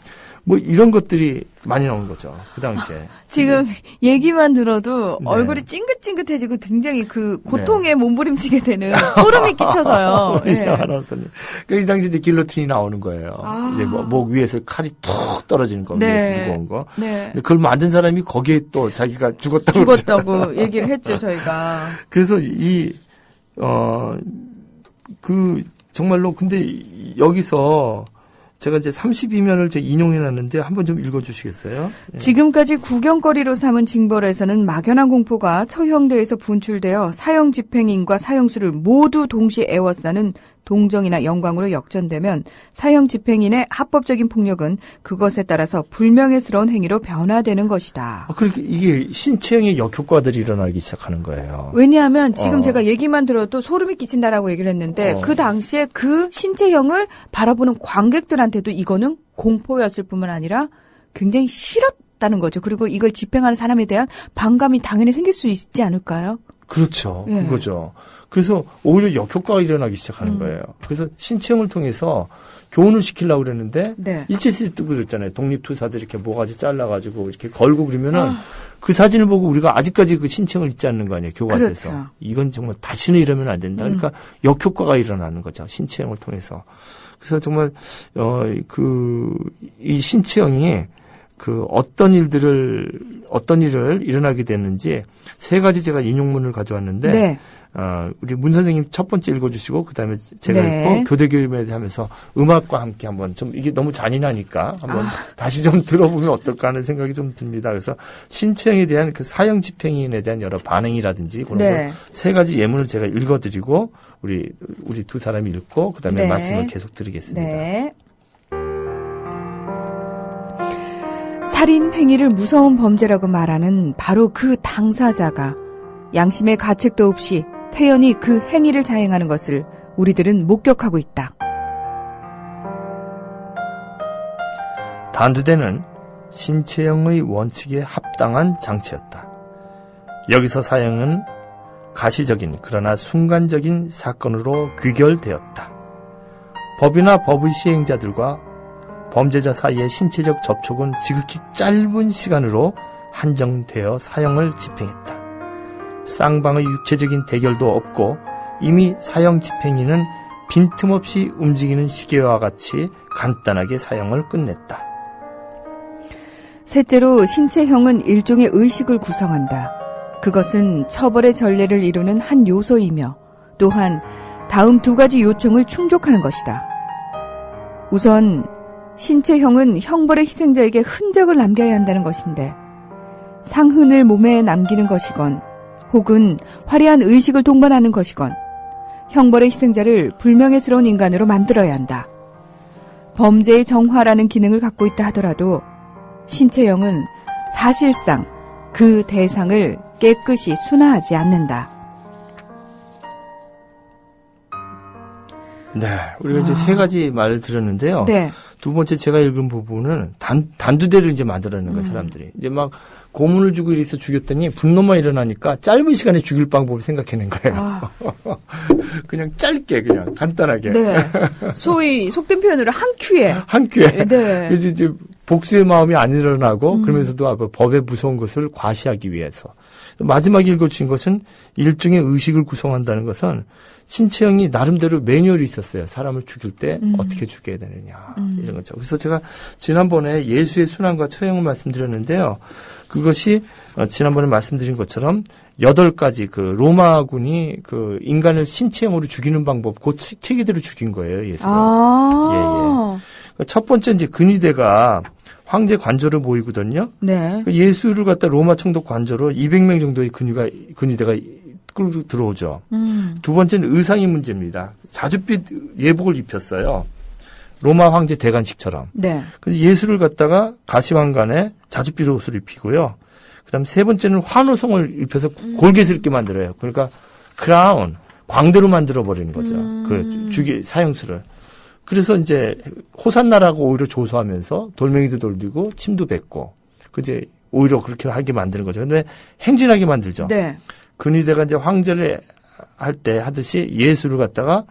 뭐 이런 것들이 많이 나온 거죠. 그 당시에. 지금 얘기만 들어도 네. 얼굴이 찡긋찡긋해지고 굉장히 그 고통에 몸부림치게 되는 소름이 끼쳐서요. 그렇죠, 예. 아나운서님. 이 당시 이제 길로틴이 나오는 거예요. 이제 목 위에서 칼이 툭 떨어지는 거, 위에서 무거운 거. 네. 근데 그걸 만든 사람이 거기에 또 자기가 죽었다고. 죽었다고 얘기를 했죠, 저희가. 그래서 정말로 근데 여기서 제가 이제 32면을 제가 인용해놨는데 한번 좀 읽어주시겠어요? 예. 지금까지 구경거리로 삼은 징벌에서는 막연한 공포가 처형대에서 분출되어 사형 집행인과 사형수를 모두 동시에 에워싸는 동정이나 영광으로 역전되면 사형 집행인의 합법적인 폭력은 그것에 따라서 불명예스러운 행위로 변화되는 것이다. 그렇게 이게 신체형의 역효과들이 일어나기 시작하는 거예요. 왜냐하면 지금 제가 얘기만 들어도 소름이 끼친다라고 얘기를 했는데 그 당시에 그 신체형을 바라보는 관객들한테도 이거는 공포였을 뿐만 아니라 굉장히 싫었다는 거죠. 그리고 이걸 집행하는 사람에 대한 반감이 당연히 생길 수 있지 않을까요? 그렇죠. 예. 그거죠. 그래서 오히려 역효과가 일어나기 시작하는 거예요. 그래서 신체형을 통해서 교훈을 시키려고 그랬는데 네. 일제시대 때도 그랬잖아요. 독립투사들 이렇게 모가지 잘라가지고 이렇게 걸고 그러면은 그 사진을 보고 우리가 아직까지 그 신체형을 잊지 않는 거 아니에요. 교과서에서. 그렇죠. 이건 정말 다시는 이러면 안 된다. 그러니까 역효과가 일어나는 거죠. 신체형을 통해서. 그래서 정말 이 신체형이 어떤 일을 일어나게 됐는지 세 가지 제가 인용문을 가져왔는데 네. 우리 문 선생님 첫 번째 읽어주시고 그다음에 제가 네. 읽고 교대교임에 하면서 음악과 함께 한번 좀 이게 너무 잔인하니까 한번 다시 좀 들어보면 어떨까 하는 생각이 좀 듭니다. 그래서 신체형에 대한 그 사형 집행인에 대한 여러 반응이라든지 그런 네. 걸 세 가지 예문을 제가 읽어드리고 우리 두 사람이 읽고 그다음에 네. 말씀을 계속 드리겠습니다. 네. 살인 행위를 무서운 범죄라고 말하는 바로 그 당사자가 양심의 가책도 없이 태연히 그 행위를 자행하는 것을 우리들은 목격하고 있다. 단두대는 신체형의 원칙에 합당한 장치였다. 여기서 사형은 가시적인 그러나 순간적인 사건으로 귀결되었다. 법이나 법의 시행자들과 범죄자 사이의 신체적 접촉은 지극히 짧은 시간으로 한정되어 사형을 집행했다. 쌍방의 육체적인 대결도 없고 이미 사형 집행인은 빈틈없이 움직이는 시계와 같이 간단하게 사형을 끝냈다. 셋째로 신체형은 일종의 의식을 구성한다. 그것은 처벌의 전례를 이루는 한 요소이며 또한 다음 두 가지 요청을 충족하는 것이다. 우선 신체형은 형벌의 희생자에게 흔적을 남겨야 한다는 것인데 상흔을 몸에 남기는 것이건 혹은 화려한 의식을 동반하는 것이건 형벌의 희생자를 불명예스러운 인간으로 만들어야 한다. 범죄의 정화라는 기능을 갖고 있다 하더라도 신체형은 사실상 그 대상을 깨끗이 순화하지 않는다. 네, 우리가 이제 세 가지 말을 들었는데요. 네. 두 번째 제가 읽은 부분은 단두대를 이제 만들어내는 거예요, 사람들이. 이제 막 고문을 주고 이래서 죽였더니 분노만 일어나니까 짧은 시간에 죽일 방법을 생각해낸 거예요. 아. 그냥 짧게, 그냥 간단하게. 네. 소위 속된 표현으로 한 큐에. 한 큐에. 네. 그래서 이제 복수의 마음이 안 일어나고 그러면서도 법의 무서운 것을 과시하기 위해서. 마지막에 읽어주신 것은 일종의 의식을 구성한다는 것은 신체형이 나름대로 매뉴얼이 있었어요. 사람을 죽일 때 어떻게 죽여야 되느냐 이런 거죠. 그래서 제가 지난번에 예수의 순환과 처형을 말씀드렸는데요. 그것이 지난번에 말씀드린 것처럼 8가지 그 로마군이 그 인간을 신체형으로 죽이는 방법 그 체계대로 죽인 거예요. 예수를. 아. 예. 첫 번째 이제 근위대가 황제 관저를 모이거든요. 네. 예수를 갖다 로마 총독 관저로 200명 정도의 근위대가 끌고 들어오죠. 두 번째는 의상이 문제입니다. 자줏빛 예복을 입혔어요. 로마 황제 대관식처럼. 네. 그래서 예수를 갖다가 가시왕관에 자줏빛 옷을 입히고요. 그다음 세 번째는 환호성을 입혀서 골개스럽게 만들어요. 그러니까 크라운, 광대로 만들어 버리는 거죠. 그 사형수를. 그래서 이제 호산나라고 오히려 조소하면서 돌멩이도 돌리고 침도 뱉고 그제 오히려 그렇게 하게 만드는 거죠. 근데 행진하게 만들죠. 네. 근위대가 이제 황제를 할 때 하듯이 예수를 갖다가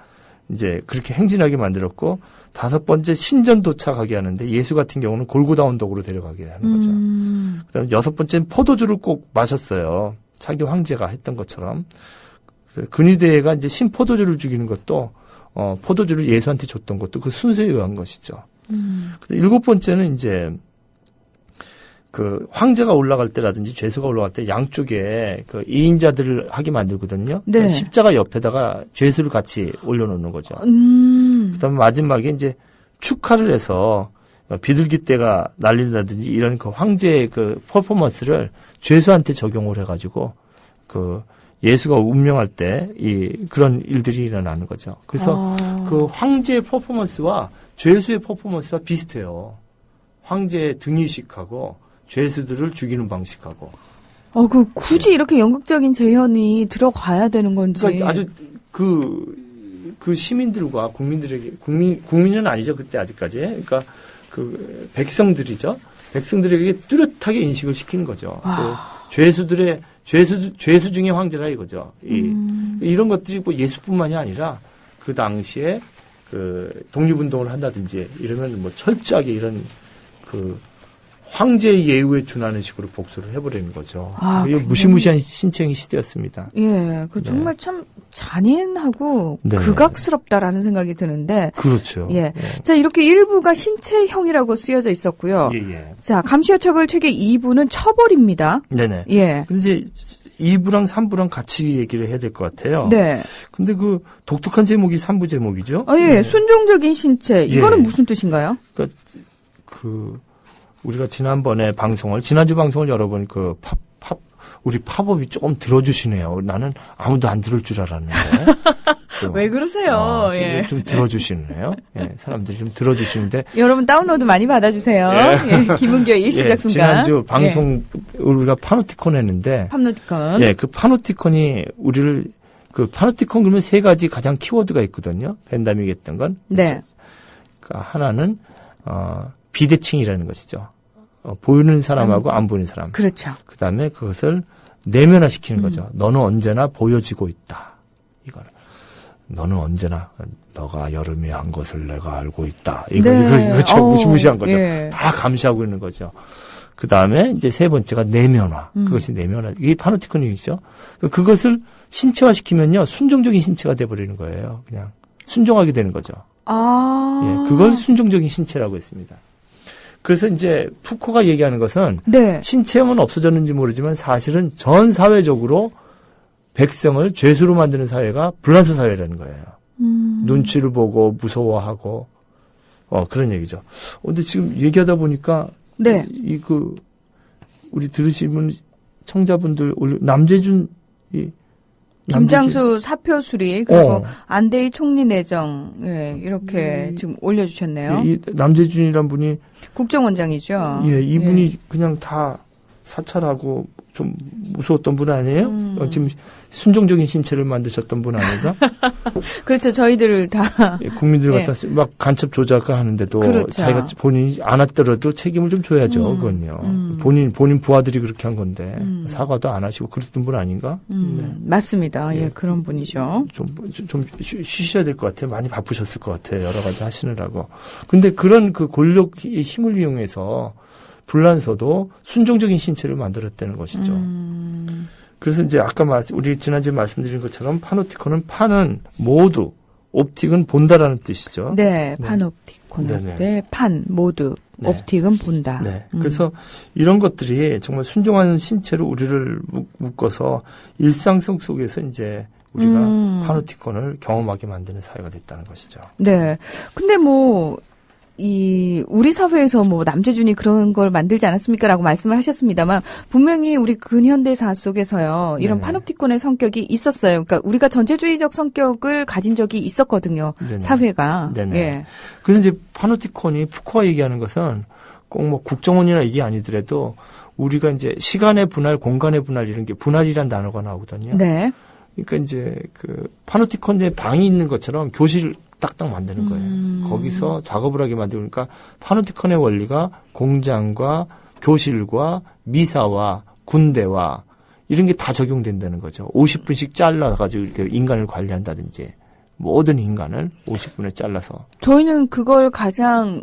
이제 그렇게 행진하게 만들었고 다섯 번째 신전 도착하게 하는데 예수 같은 경우는 골고다 언덕으로 데려가게 하는 거죠. 그다음에 여섯 번째는 포도주를 꼭 마셨어요. 자기 황제가 했던 것처럼. 근위대가 이제 신포도주를 죽이는 것도 포도주를 예수한테 줬던 것도 그 순서에 의한 것이죠. 일곱 번째는 이제 그 황제가 올라갈 때라든지 죄수가 올라갈 때 양쪽에 그 이인자들을 하게 만들거든요. 네. 그러니까 십자가 옆에다가 죄수를 같이 올려놓는 거죠. 그다음에 마지막에 이제 축하를 해서 비둘기 떼가 날린다든지 이런 그 황제의 그 퍼포먼스를 죄수한테 적용을 해가지고 그 예수가 운명할 때 그런 일들이 일어나는 거죠. 그래서 그 황제의 퍼포먼스와 죄수의 퍼포먼스와 비슷해요. 황제의 등이식하고 죄수들을 죽이는 방식하고. 굳이 이렇게 연극적인 재현이 들어가야 되는 건지. 그러니까 아주 그 시민들과 국민은 아니죠. 그때 아직까지. 그러니까 그 백성들이죠. 백성들에게 뚜렷하게 인식을 시키는 거죠. 그 죄수 중에 황제라 이거죠. 이런 것들이 뭐 예수뿐만이 아니라 그 당시에 그 독립운동을 한다든지 이러면 뭐 철저하게 이런 그 황제의 예우에 준하는 식으로 복수를 해버리는 거죠. 이게 무시무시한 신체형의 시대였습니다. 예, 정말 참 잔인하고 네. 극악스럽다라는 생각이 드는데. 그렇죠. 예. 자, 이렇게 1부가 신체형이라고 쓰여져 있었고요. 예. 자, 감시와 처벌 체계 2부는 처벌입니다. 네네. 예. 근데 이제 2부랑 3부랑 같이 얘기를 해야 될 것 같아요. 네. 근데 그 독특한 제목이 3부 제목이죠. 예. 순종적인 신체. 이거는 무슨 뜻인가요? 그러니까 우리가 지난주 방송을 열어보니 우리 팝업이 조금 들어주시네요. 나는 아무도 안 들을 줄 알았는데. 왜 그러세요? 예. 좀 들어주시네요. 예, 사람들이 좀 들어주시는데. 여러분 다운로드 많이 받아주세요. 예. 김은교의 일시적 순간. 지난주 방송 우리가 파노티콘 했는데. 파노티콘. 예, 그 파노티콘이 파노티콘 그러면 세 가지 가장 키워드가 있거든요. 벤담이 얘기했던 건. 네. 그러니까 하나는 비대칭이라는 것이죠. 보이는 사람하고 안 보이는 사람. 그렇죠. 그다음에 그것을 내면화시키는 거죠. 너는 언제나 보여지고 있다. 이거는. 너는 언제나 너가 여름에 한 것을 내가 알고 있다. 이거 참 무시무시한 거죠. 예. 다 감시하고 있는 거죠. 그다음에 이제 세 번째가 내면화. 그것이 내면화. 이게 파노티콘이죠. 그것을 신체화시키면요. 순종적인 신체가 돼버리는 거예요. 그냥 순종하게 되는 거죠. 예, 그걸 순종적인 신체라고 했습니다. 그래서 이제 푸코가 얘기하는 것은 신체형은 없어졌는지 모르지만 사실은 전 사회적으로 백성을 죄수로 만드는 사회가 불란서 사회라는 거예요. 눈치를 보고 무서워하고 그런 얘기죠. 근데 지금 얘기하다 보니까 우리 들으시는 청자분들 남재준 김장수 사표수리 그리고 안대희 총리 내정 이렇게 지금 올려주셨네요. 이 남재준이란 분이 국정원장이죠. 이분이 그냥 다 사찰하고 좀 무서웠던 분 아니에요? 지금 순종적인 신체를 만드셨던 분 아닌가? 그렇죠. 저희들을 다. 예, 국민들 갖다 막 간첩 조작을 하는데도 그렇죠. 자기가 본인이 안 왔더라도 책임을 좀 줘야죠. 그건요. 본인 부하들이 그렇게 한 건데 사과도 안 하시고 그랬던 분 아닌가? 네. 맞습니다. 예. 예, 그런 분이죠. 좀 쉬셔야 될 것 같아요. 많이 바쁘셨을 것 같아요. 여러 가지 하시느라고. 근데 그런 그 권력의 힘을 이용해서 불란서도 순종적인 신체를 만들었다는 것이죠. 그래서 이제 아까 우리 지난주에 말씀드린 것처럼 파노티콘은 판은 모두, 옵틱은 본다라는 뜻이죠. 네, 판옵티콘. 네, 판 모두, 네. 옵틱은 본다. 네. 그래서 이런 것들이 정말 순종하는 신체로 우리를 묶어서 일상성 속에서 이제 우리가 파노티콘을 경험하게 만드는 사회가 됐다는 것이죠. 네. 근데 우리 사회에서 남재준이 그런 걸 만들지 않았습니까? 라고 말씀을 하셨습니다만, 분명히 우리 근현대사 속에서요, 이런 네네. 파놉티콘의 성격이 있었어요. 그러니까 우리가 전체주의적 성격을 가진 적이 있었거든요. 네네. 사회가. 네네. 예. 그래서 이제 파노티콘이 푸코가 얘기하는 것은 꼭 국정원이나 이게 아니더라도 우리가 이제 시간의 분할, 공간의 분할 이런 게 분할이란 단어가 나오거든요. 네. 그러니까 이제 그 파노티콘에 방이 있는 것처럼 교실을 딱딱 만드는 거예요. 거기서 작업을 하게 만들니까 파노티콘의 원리가 공장과 교실과 미사와 군대와 이런 게 다 적용된다는 거죠. 50분씩 잘라가지고 이렇게 인간을 관리한다든지 모든 인간을 50분에 잘라서. 저희는 그걸 가장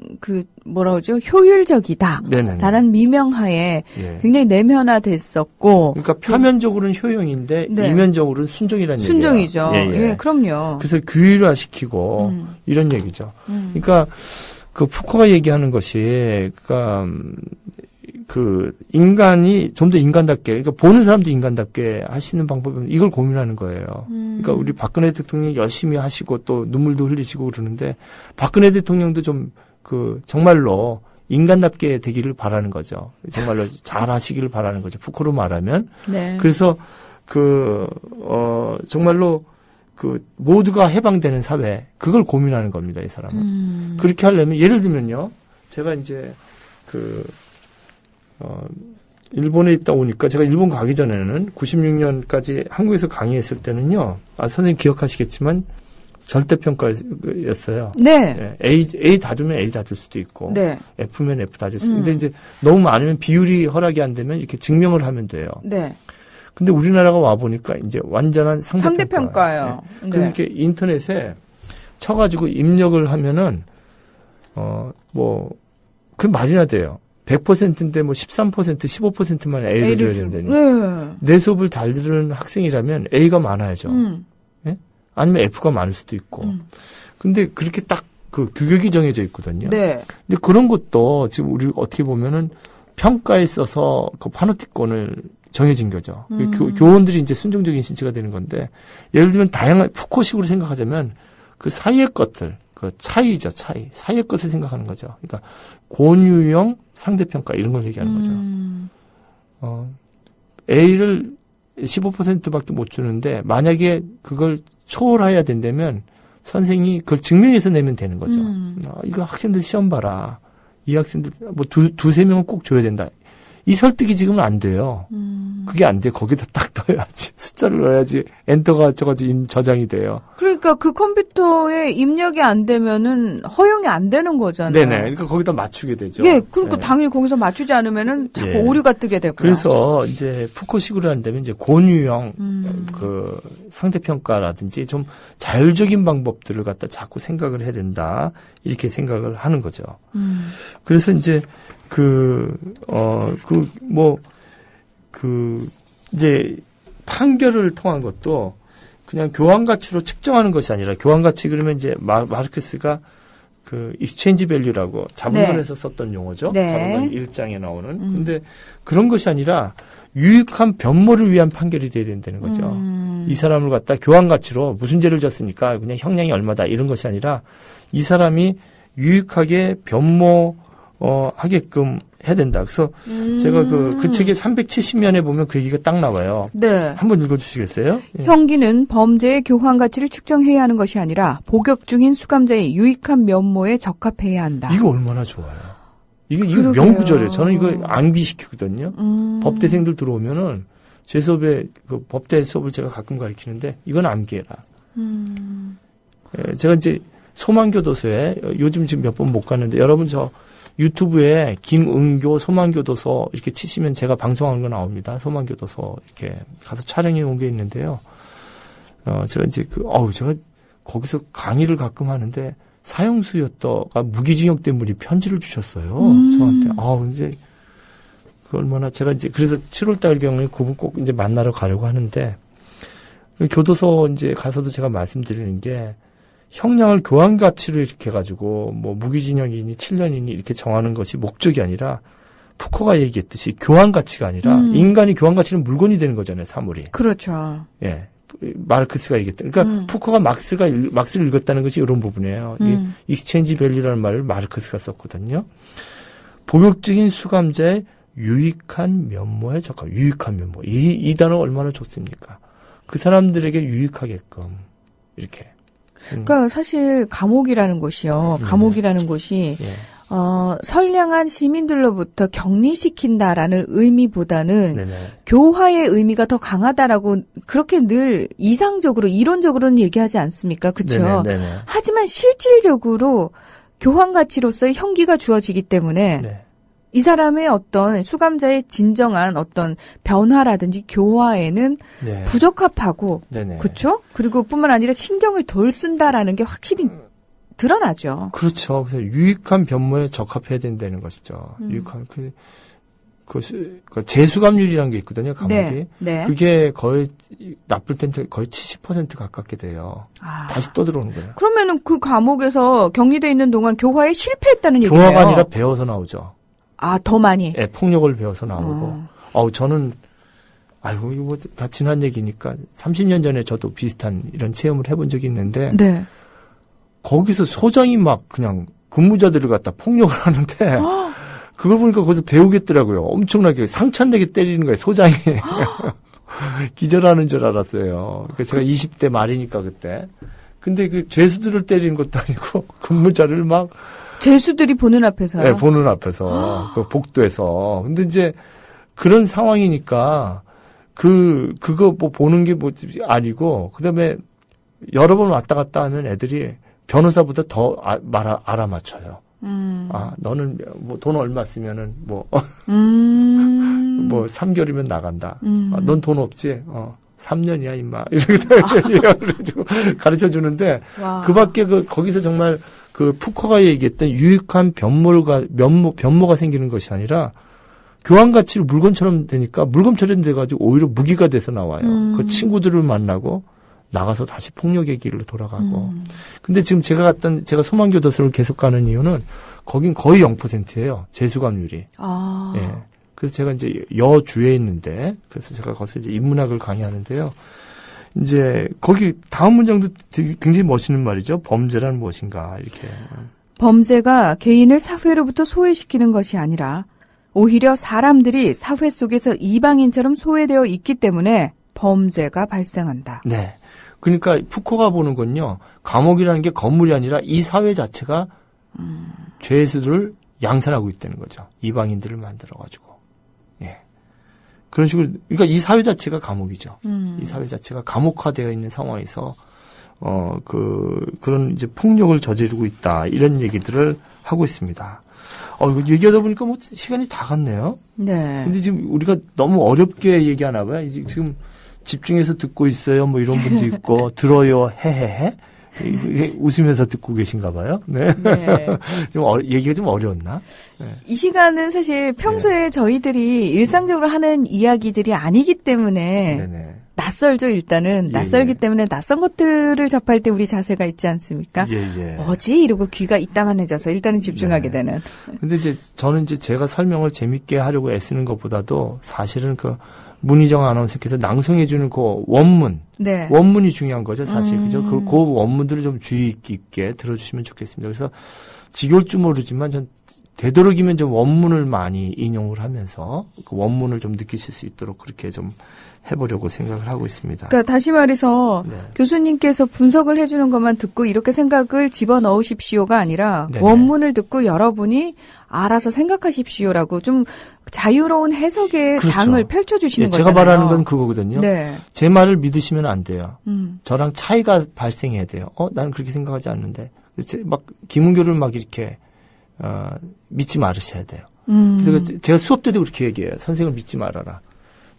효율적이다. 네네네. 라는 미명하에 예. 굉장히 내면화됐었고. 그러니까 표면적으로는 효용인데 네. 이면적으로는 순종이라는 얘기예요. 순종이죠. 예, 예. 예, 그럼요. 그래서 규율화시키고 이런 얘기죠. 그러니까 그 푸코가 얘기하는 것이 그 인간이 좀 더 인간답게, 그러니까 보는 사람도 인간답게 할 수 있는 방법은 이걸 고민하는 거예요. 그러니까 우리 박근혜 대통령이 열심히 하시고 또 눈물도 흘리시고 그러는데 박근혜 대통령도 좀 정말로 인간답게 되기를 바라는 거죠. 정말로 잘 하시기를 바라는 거죠. 푸코로 말하면. 네. 그래서 정말로 모두가 해방되는 사회, 그걸 고민하는 겁니다, 이 사람은. 그렇게 하려면, 예를 들면요, 제가 이제, 일본에 있다 오니까, 제가 일본 가기 전에는 96년까지 한국에서 강의했을 때는요, 선생님 기억하시겠지만, 절대평가였어요. 네. 예, A 다 주면 A 다 줄 수도 있고, 네. F면 F 다 줄 수도 있고, 근데 이제 너무 많으면 비율이 허락이 안 되면 이렇게 증명을 하면 돼요. 네. 근데 우리나라가 와보니까 이제 완전한 상대평가예요. 네. 그래서 이렇게 인터넷에 쳐가지고 입력을 하면은, 그 말이나 돼요. 100%인데 13%, 15%만 A를 줘야 된다니. 네. 내 수업을 잘 들은 학생이라면 A가 많아야죠. 예? 아니면 F가 많을 수도 있고. 근데 그렇게 딱 규격이 정해져 있거든요. 네. 근데 그런 것도 지금 우리 어떻게 보면은 평가에 써서 그 파노티콘을 정해진 거죠. 교원들이 이제 순종적인 신체가 되는 건데, 예를 들면 다양한 푸코식으로 생각하자면 그 사이의 것들, 차이죠, 차이. 사이의 것을 생각하는 거죠. 그러니까 권유형 상대평가 이런 걸 얘기하는 거죠. A를 15%밖에 못 주는데 만약에 그걸 초월해야 된다면 선생님이 그걸 증명해서 내면 되는 거죠. 이거 학생들 시험 봐라. 이 학생들 두세 명은 꼭 줘야 된다. 이 설득이 지금은 안 돼요. 그게 안 돼. 거기다 딱 넣어야지. 숫자를 넣어야지. 엔터가 저장이 돼요. 그러니까 그 컴퓨터에 입력이 안 되면은 허용이 안 되는 거잖아요. 네네. 그러니까 거기다 맞추게 되죠. 예, 그러니까 네. 당연히 거기서 맞추지 않으면은 자꾸 예. 오류가 뜨게 되고요. 그래서 이제 푸코식으로 한다면 이제 권유형 상대평가라든지 좀 자율적인 방법들을 갖다 자꾸 생각을 해야 된다. 이렇게 생각을 하는 거죠. 그래서 이제 이제 판결을 통한 것도 그냥 교환 가치로 측정하는 것이 아니라 교환 가치 그러면 이제 마르크스가 익스체인지 밸류라고 자본론에서 썼던 용어죠. 네. 자본론 1장에 나오는. 근데 그런 것이 아니라 유익한 변모를 위한 판결이 돼야 된다는 거죠. 이 사람을 갖다 교환 가치로 무슨 죄를 졌으니까 그냥 형량이 얼마다 이런 것이 아니라 이 사람이 유익하게 변모 하게끔 해야 된다. 그래서 제가 그 책의 370면에 보면 그 얘기가 딱 나와요. 네. 한번 읽어주시겠어요? 예. 형기는 범죄의 교환 가치를 측정해야 하는 것이 아니라 복역 중인 수감자의 유익한 면모에 적합해야 한다. 이거 얼마나 좋아요. 이거 그러게요. 명구절이에요. 저는 이거 암기시키거든요. 법대생들 들어오면은 제 수업에 그 법대 수업을 제가 가끔 가르치는데 이건 암기해라. 예, 제가 이제 소망교도소에 요즘 지금 몇 번 못 갔는데 여러분 저 유튜브에 김은교 소망교도소 이렇게 치시면 제가 방송하는 거 나옵니다. 소망교도소 이렇게 가서 촬영해 온 게 있는데요. 제가 이제 제가 거기서 강의를 가끔 하는데 사형수였다가 무기징역 때문에 편지를 주셨어요. 저한테. 이제 그 얼마나 제가 이제 그래서 7월달 경에 그분 꼭 이제 만나러 가려고 하는데 교도소 이제 가서도 제가 말씀드리는 게 형량을 교환 가치로 이렇게 해가지고 뭐 무기징역이니 7년이니 이렇게 정하는 것이 목적이 아니라 푸코가 얘기했듯이 교환 가치가 아니라 인간이 교환 가치는 물건이 되는 거잖아요. 사물이. 그렇죠. 예. 마르크스가 얘기했다. 그러니까 푸코가 막스를 읽었다는 것이 이런 부분이에요. 익스체인지 밸류라는 말을 마르크스가 썼거든요. 복역적인 수감자의 유익한 면모에 적합. 유익한 면모. 이 단어 얼마나 좋습니까? 그 사람들에게 유익하게끔 이렇게. 그러니까 사실 감옥이라는 곳이요. 감옥이라는 곳이 예. 선량한 시민들로부터 격리시킨다라는 의미보다는 네네. 교화의 의미가 더 강하다라고 그렇게 늘 이상적으로 이론적으로는 얘기하지 않습니까? 그렇죠? 네네. 하지만 실질적으로 교환 가치로서의 형기가 주어지기 때문에 네. 이 사람의 어떤 수감자의 진정한 어떤 변화라든지 교화에는 네. 부적합하고 네네. 그렇죠? 그리고 뿐만 아니라 신경을 덜 쓴다라는 게 확실히 드러나죠. 그렇죠. 그래서 유익한 변모에 적합해야 된다는 것이죠. 유익한 그 재수감률이라는 게 있거든요. 감옥이. 네, 네. 그게 거의 나쁠 땐 거의 70% 가깝게 돼요. 다시 또 들어오는 거예요. 그러면은 그 감옥에서 격리돼 있는 동안 교화에 실패했다는 얘기예요. 교화가 아니라 배워서 나오죠. 더 많이. 예, 폭력을 배워서 나오고. 저는 이거 뭐 다 지난 얘기니까 30년 전에 저도 비슷한 이런 체험을 해본 적이 있는데 네. 거기서 소장이 막 그냥 근무자들을 갖다 폭력을 하는데 그걸 보니까 거기서 배우겠더라고요. 엄청나게 상처내게 때리는 거예요. 소장이. 기절하는 줄 알았어요. 그래서 제가 20대 말이니까 그때. 근데 그 죄수들을 때리는 것도 아니고 근무자를 막 죄수들이 보는 앞에서요? 네, 보는 앞에서 그 복도에서. 근데 이제 그런 상황이니까 그거 뭐 보는 게 뭐 아니고 그다음에 여러 번 왔다 갔다 하면 애들이 변호사보다 더 알아맞혀요. 너는 뭐 돈 얼마 쓰면은 뭐 3개월이면 나간다. 넌 돈 없지? 3년이야, 임마. 이렇게 가르쳐 주는데, 그 밖에 거기서 정말 푸코가 얘기했던 유익한 변모가 생기는 것이 아니라, 교환 가치를 물건처럼 되니까 물건처럼 돼가지고 오히려 무기가 돼서 나와요. 그 친구들을 만나고, 나가서 다시 폭력의 길로 돌아가고. 근데 지금 제가 소망교도소를 계속 가는 이유는, 거긴 거의 0%예요. 재수감률이. 예. 그래서 제가 이제 여주에 있는데, 그래서 제가 거기서 이제 인문학을 강의하는데요. 이제 거기 다음 문장도 되게 굉장히 멋있는 말이죠. 범죄란 무엇인가, 이렇게. 범죄가 개인을 사회로부터 소외시키는 것이 아니라 오히려 사람들이 사회 속에서 이방인처럼 소외되어 있기 때문에 범죄가 발생한다. 네. 그러니까 푸코가 보는 건요. 감옥이라는 게 건물이 아니라 이 사회 자체가 죄수를 양산하고 있다는 거죠. 이방인들을 만들어가지고. 예. 그런 식으로, 그러니까 이 사회 자체가 감옥이죠. 이 사회 자체가 감옥화되어 있는 상황에서, 그런 이제 폭력을 저지르고 있다. 이런 얘기들을 하고 있습니다. 이거 얘기하다 보니까 뭐 시간이 다 갔네요. 네. 근데 지금 우리가 너무 어렵게 얘기하나 봐요. 이제 지금 집중해서 듣고 있어요. 뭐 이런 분도 있고, 들어요. 헤헤헤. 웃으면서 듣고 계신가 봐요. 네. 네. 얘기가 좀 어려웠나? 네. 이 시간은 사실 평소에 네. 저희들이 일상적으로 하는 이야기들이 아니기 때문에 네네. 낯설죠, 일단은. 낯설기 때문에 낯선 것들을 접할 때 우리 자세가 있지 않습니까? 뭐지? 이러고 귀가 이따만해져서 일단은 집중하게 되는. 근데 이제 저는 이제 제가 설명을 재밌게 하려고 애쓰는 것보다도 사실은 문희정 아나운서께서 낭송해주는 그 원문. 네. 원문이 중요한 거죠, 사실. 그죠? 그 원문들을 좀 주의 깊게 들어주시면 좋겠습니다. 그래서 지겨울 줄 모르지만 전 되도록이면 좀 원문을 많이 인용을 하면서 그 원문을 좀 느끼실 수 있도록 그렇게 좀 해보려고 생각을 하고 있습니다. 그러니까 다시 말해서 네. 교수님께서 분석을 해주는 것만 듣고 이렇게 생각을 집어넣으십시오가 아니라 네네. 원문을 듣고 여러분이 알아서 생각하십시오라고 좀 자유로운 해석의 그렇죠. 장을 펼쳐주시는 예, 거잖아요. 제가 말하는 건 그거거든요. 네. 제 말을 믿으시면 안 돼요. 음. 저랑 차이가 발생해야 돼요. 나는 그렇게 생각하지 않는데. 막 김은교를 막 이렇게 믿지 말으셔야 돼요. 그래서 제가 수업 때도 그렇게 얘기해요. 선생을 믿지 말아라.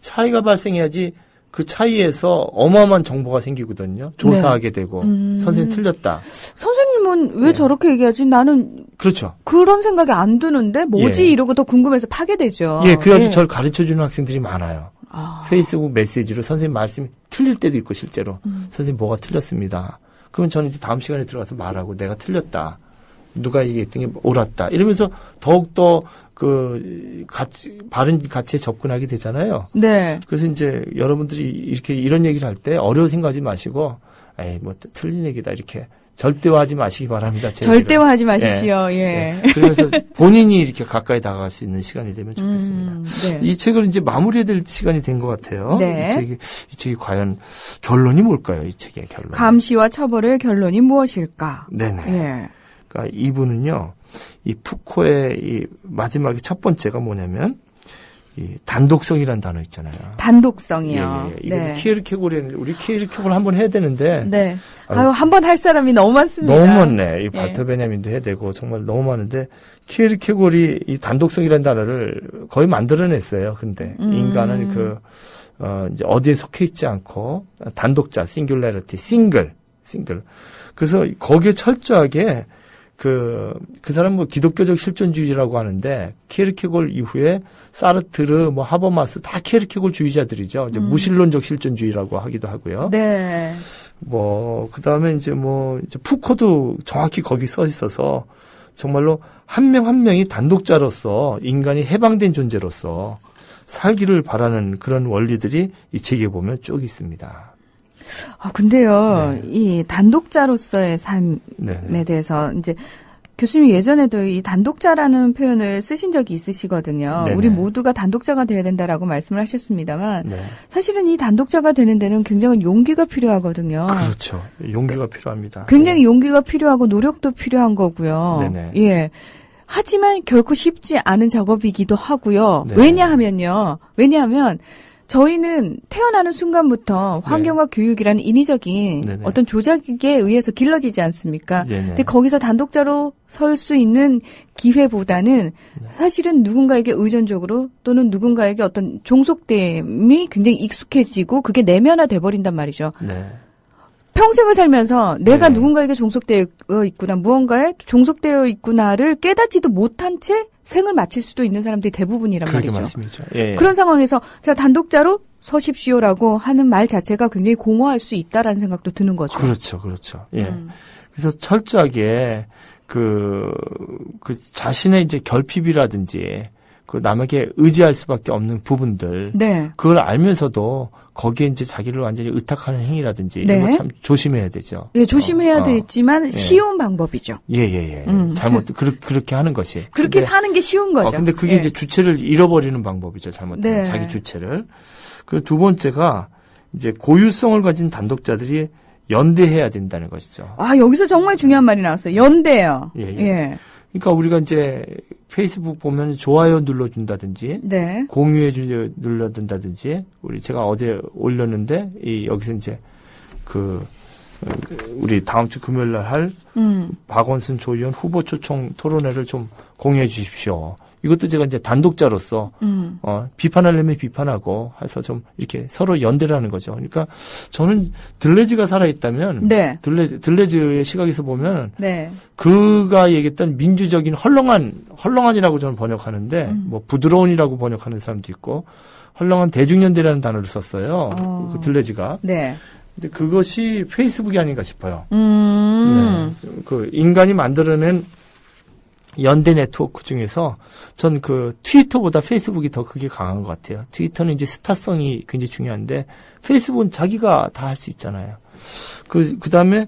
차이가 발생해야지 그 차이에서 어마어마한 정보가 생기거든요. 조사하게 되고 선생님 틀렸다. 선생님은 왜 네. 저렇게 얘기하지? 나는 그렇죠. 그런 생각이 안 드는데 뭐지? 예. 이러고 더 궁금해서 파게 되죠. 예, 그래가지고 저를 가르쳐주는 학생들이 많아요. 아. 페이스북 메시지로 선생님 말씀이 틀릴 때도 있고 실제로 선생님 뭐가 틀렸습니다. 그러면 저는 이제 다음 시간에 들어가서 말하고 내가 틀렸다. 누가 얘기했던 게 옳았다. 이러면서 더욱더 바른 가치에 접근하게 되잖아요. 네. 그래서 이제 여러분들이 이렇게 이런 얘기를 할 때 어려워 생각하지 마시고, 에이, 뭐 틀린 얘기다. 이렇게 절대화하지 마시기 바랍니다. 제 절대화하지 마십시오. 예. 그래서 본인이 이렇게 가까이 다가갈 수 있는 시간이 되면 좋겠습니다. 네. 이 책을 이제 마무리해야 될 시간이 된 것 같아요. 네. 이 책이 과연 결론이 뭘까요? 이 책의 결론. 감시와 처벌의 결론이 무엇일까? 네네. 예. 그러니까 이분은요, 이 푸코의 이 마지막에 첫 번째가 뭐냐면, 이 단독성이라는 단어 있잖아요. 단독성이요. 이거 네. 키에르케고르는 우리 키에르케고르 한번 해야 되는데 네. 한 번 할 사람이 너무 많습니다. 너무 많네. 이 발터 베냐민도 해야 되고 정말 너무 많은데 키에르케고르이 이 단독성이라는 단어를 거의 만들어냈어요. 근데 인간은 이제 어디에 속해 있지 않고 단독자, 싱귤레리티, 싱글. 그래서 거기에 철저하게 그 사람 뭐 기독교적 실존주의라고 하는데 키에르케고르 이후에 사르트르, 뭐 하버마스 다 키에르케고르 주의자들이죠. 이제 무신론적 실존주의라고 하기도 하고요. 네. 뭐 그다음에 이제 푸코도 정확히 거기 써 있어서 정말로 한 명 한 명이 단독자로서 인간이 해방된 존재로서 살기를 바라는 그런 원리들이 이 책에 보면 쭉 있습니다. 근데요, 네. 이 단독자로서의 삶에 네네. 대해서 이제 교수님 예전에도 이 단독자라는 표현을 쓰신 적이 있으시거든요. 네네. 우리 모두가 단독자가 돼야 된다라고 말씀을 하셨습니다만 네. 사실은 이 단독자가 되는 데는 굉장히 용기가 필요하거든요. 그렇죠. 용기가 필요합니다. 굉장히 용기가 필요하고 노력도 필요한 거고요. 네네. 예. 하지만 결코 쉽지 않은 작업이기도 하고요. 네. 왜냐하면 저희는 태어나는 순간부터 환경과 교육이라는 인위적인 네네. 어떤 조작에 의해서 길러지지 않습니까? 네네. 근데 거기서 단독자로 설 수 있는 기회보다는 사실은 누군가에게 의존적으로 또는 누군가에게 어떤 종속됨이 굉장히 익숙해지고 그게 내면화돼 버린단 말이죠. 네. 평생을 살면서 내가 네. 누군가에게 종속되어 있구나, 무언가에 종속되어 있구나를 깨닫지도 못한 채 생을 마칠 수도 있는 사람들이 대부분이란 그렇게 말이죠. 말씀이죠. 예. 그런 상황에서 제가 단독자로 서십시오라고 하는 말 자체가 굉장히 공허할 수 있다라는 생각도 드는 거죠. 그렇죠. 예. 그래서 철저하게 그 자신의 이제 결핍이라든지 그 남에게 의지할 수밖에 없는 부분들. 네. 그걸 알면서도 거기에 이제 자기를 완전히 의탁하는 행위라든지 네. 이런 거 참 조심해야 되죠. 예, 조심해야 되지만 쉬운 방법이죠. 예. 잘못 그렇게 하는 것이. 그렇게 근데, 사는 게 쉬운 거죠. 근데 그게 예. 이제 주체를 잃어버리는 방법이죠. 잘못하면 네. 자기 주체를. 그리고 두 번째가 이제 고유성을 가진 단독자들이 연대해야 된다는 것이죠. 여기서 정말 중요한 말이 나왔어요. 연대요. 예. 그러니까 우리가 이제 페이스북 보면 좋아요 눌러준다든지, 네. 공유해 눌러준다든지, 제가 어제 올렸는데 여기서 이제 우리 다음 주 금요일 날 할 박원순 조 의원 후보 초청 토론회를 좀 공유해 주십시오. 이것도 제가 이제 단독자로서 비판하려면 비판하고 해서 좀 이렇게 서로 연대를 하는 거죠. 그러니까 저는 들레즈가 살아있다면 네. 들레즈의 시각에서 보면 네. 그가 얘기했던 민주적인 헐렁한이라고 저는 번역하는데 뭐 부드러운이라고 번역하는 사람도 있고 헐렁한 대중연대라는 단어를 썼어요. 그 들레즈가. 네. 근데 그것이 페이스북이 아닌가 싶어요. 네. 그 인간이 만들어낸 연대 네트워크 중에서 전 트위터보다 페이스북이 더 그게 강한 것 같아요. 트위터는 이제 스타성이 굉장히 중요한데 페이스북은 자기가 다 할 수 있잖아요. 그 다음에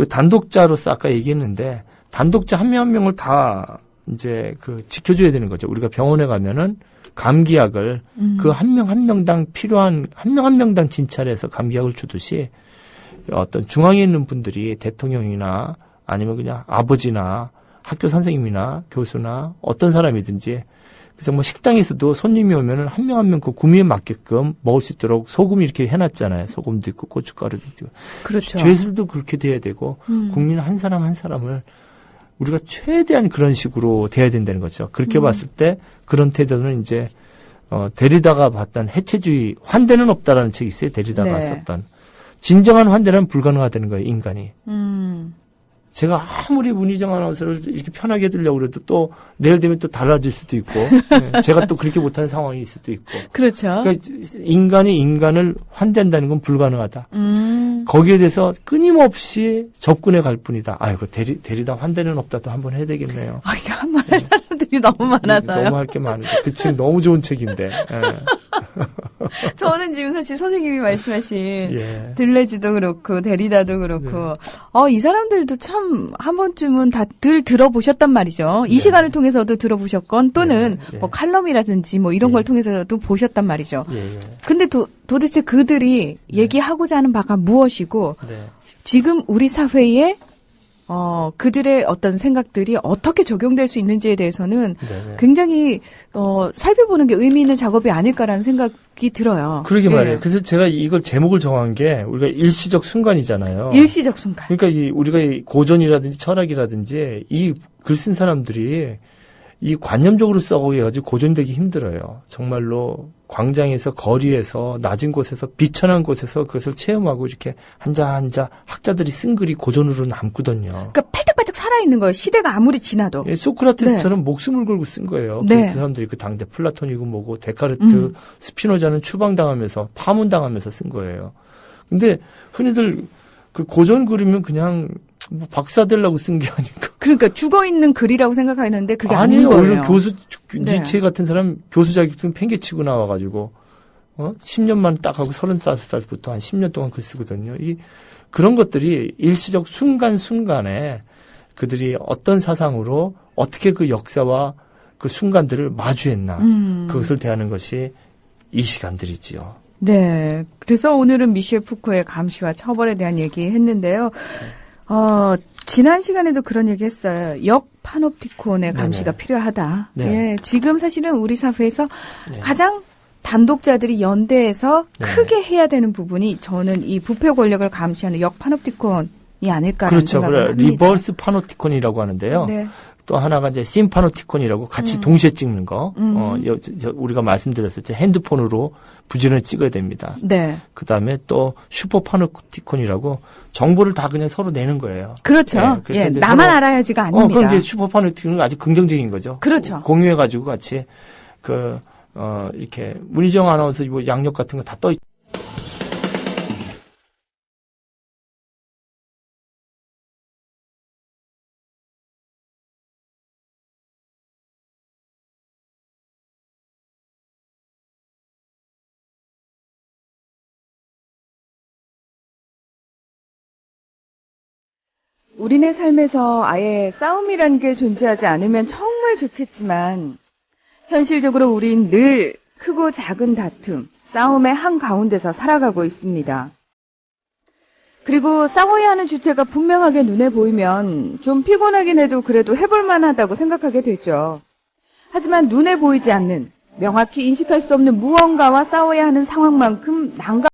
단독자로서 아까 얘기했는데 단독자 한 명 한 명을 다 이제 그 지켜줘야 되는 거죠. 우리가 병원에 가면은 감기약을 그 한 명 한 명당 필요한 한 명 한 명당 진찰해서 감기약을 주듯이 어떤 중앙에 있는 분들이 대통령이나 아니면 그냥 아버지나 학교 선생님이나 교수나 어떤 사람이든지 그래서 뭐 식당에서도 손님이 오면은 한 명 한 명 그 구미에 맞게끔 먹을 수 있도록 소금 이렇게 해놨잖아요. 소금도 있고 고춧가루도 있고. 그렇죠. 죄술도 그렇게 돼야 되고 국민 한 사람 한 사람을 우리가 최대한 그런 식으로 돼야 된다는 거죠. 그렇게 봤을 때 그런 태도는 이제 데리다가 봤던 해체주의 환대는 없다라는 책이 있어요. 데리다가 네. 썼던 진정한 환대는 불가능하다는 거예요. 인간이. 제가 아무리 문희정 아나운서를 이렇게 편하게 해드리려고 그래도 또 내일 되면 또 달라질 수도 있고 네, 제가 또 그렇게 못하는 상황일 수도 있고 그렇죠. 그러니까 인간이 인간을 환대한다는 건 불가능하다. 거기에 대해서 끊임없이 접근해 갈 뿐이다. 아이고 데리다 환대는 없다도 한번 해야 되겠네요. 아, 이게 한 번 할 사람들이 너무 많아서요. 너무 할 게 많은데 그 책 너무 좋은 책인데. 예. 저는 지금 사실 선생님이 말씀하신 예. 들레즈도 그렇고 데리다도 그렇고 이 사람들도 참 한 번쯤은 다들 들어보셨단 말이죠. 이 네. 시간을 통해서도 들어보셨건 또는 네. 뭐 칼럼이라든지 뭐 이런 예. 걸 통해서도 보셨단 말이죠. 예, 예. 근데 도대체 그들이 얘기하고자 하는 바가 무엇이고 네. 지금 우리 사회에 그들의 어떤 생각들이 어떻게 적용될 수 있는지에 대해서는 네. 굉장히 살펴보는 게 의미 있는 작업이 아닐까라는 생각이 들어요. 그러게 예. 말이에요. 그래서 제가 이걸 제목을 정한 게 우리가 일시적 순간이잖아요. 일시적 순간. 그러니까 우리가 이 고전이라든지 철학이라든지 이 글 쓴 사람들이 이 관념적으로 써가지고 고전되기 힘들어요. 정말로 광장에서 거리에서 낮은 곳에서 비천한 곳에서 그것을 체험하고 이렇게 한자 학자들이 쓴 글이 고전으로 남거든요. 그러니까 팔딱팔딱 살아있는 거예요. 시대가 아무리 지나도. 예, 소크라테스처럼 목숨을 걸고 쓴 거예요. 네. 그 사람들이 그 당대 플라톤이고 뭐고 데카르트, 스피노자는 추방당하면서 파문당하면서 쓴 거예요. 근데 흔히들 그 고전 그리면 그냥 뭐 박사 되려고 쓴 게 아닌가. 그러니까 죽어있는 글이라고 생각하는데 그게 아닌 아니에요. 거예요. 오히려 교수, 네. 니체 같은 사람 교수 자격증 팽개치고 나와가지고, 10년만 딱 하고 35살부터 한 10년 동안 글 쓰거든요. 그런 것들이 일시적 순간순간에 그들이 어떤 사상으로 어떻게 그 역사와 그 순간들을 마주했나. 그것을 대하는 것이 이 시간들이지요. 네. 그래서 오늘은 미셸 푸코의 감시와 처벌에 대한 얘기 했는데요. 지난 시간에도 그런 얘기 했어요. 역파놉티콘의 감시가 네네. 필요하다. 네. 예, 지금 사실은 우리 사회에서 네. 가장 단독자들이 연대해서 네. 크게 해야 되는 부분이 저는 이 부패 권력을 감시하는 역파놉티콘이 아닐까라는 그렇죠. 생각을 그래. 합니다. 리버스 파노티콘이라고 하는데요. 네. 또 하나가 이제 심파노티콘이라고 같이 동시에 찍는 거. 우리가 말씀드렸었죠. 핸드폰으로 부진을 찍어야 됩니다. 네. 그 다음에 또 슈퍼파노티콘이라고 정보를 다 그냥 서로 내는 거예요. 그렇죠. 그래서 예, 이제 나만 서로- 알아야지가 아닙니다. 그럼 이제 슈퍼파노티콘은 아주 긍정적인 거죠. 그렇죠. 공유해가지고 같이 이렇게 문희정 아나운서 뭐 양력 같은 거 다 떠. 우리네 삶에서 아예 싸움이란 게 존재하지 않으면 정말 좋겠지만 현실적으로 우린 늘 크고 작은 다툼, 싸움의 한가운데서 살아가고 있습니다. 그리고 싸워야 하는 주체가 분명하게 눈에 보이면 좀 피곤하긴 해도 그래도 해볼 만하다고 생각하게 되죠. 하지만 눈에 보이지 않는, 명확히 인식할 수 없는 무언가와 싸워야 하는 상황만큼 난감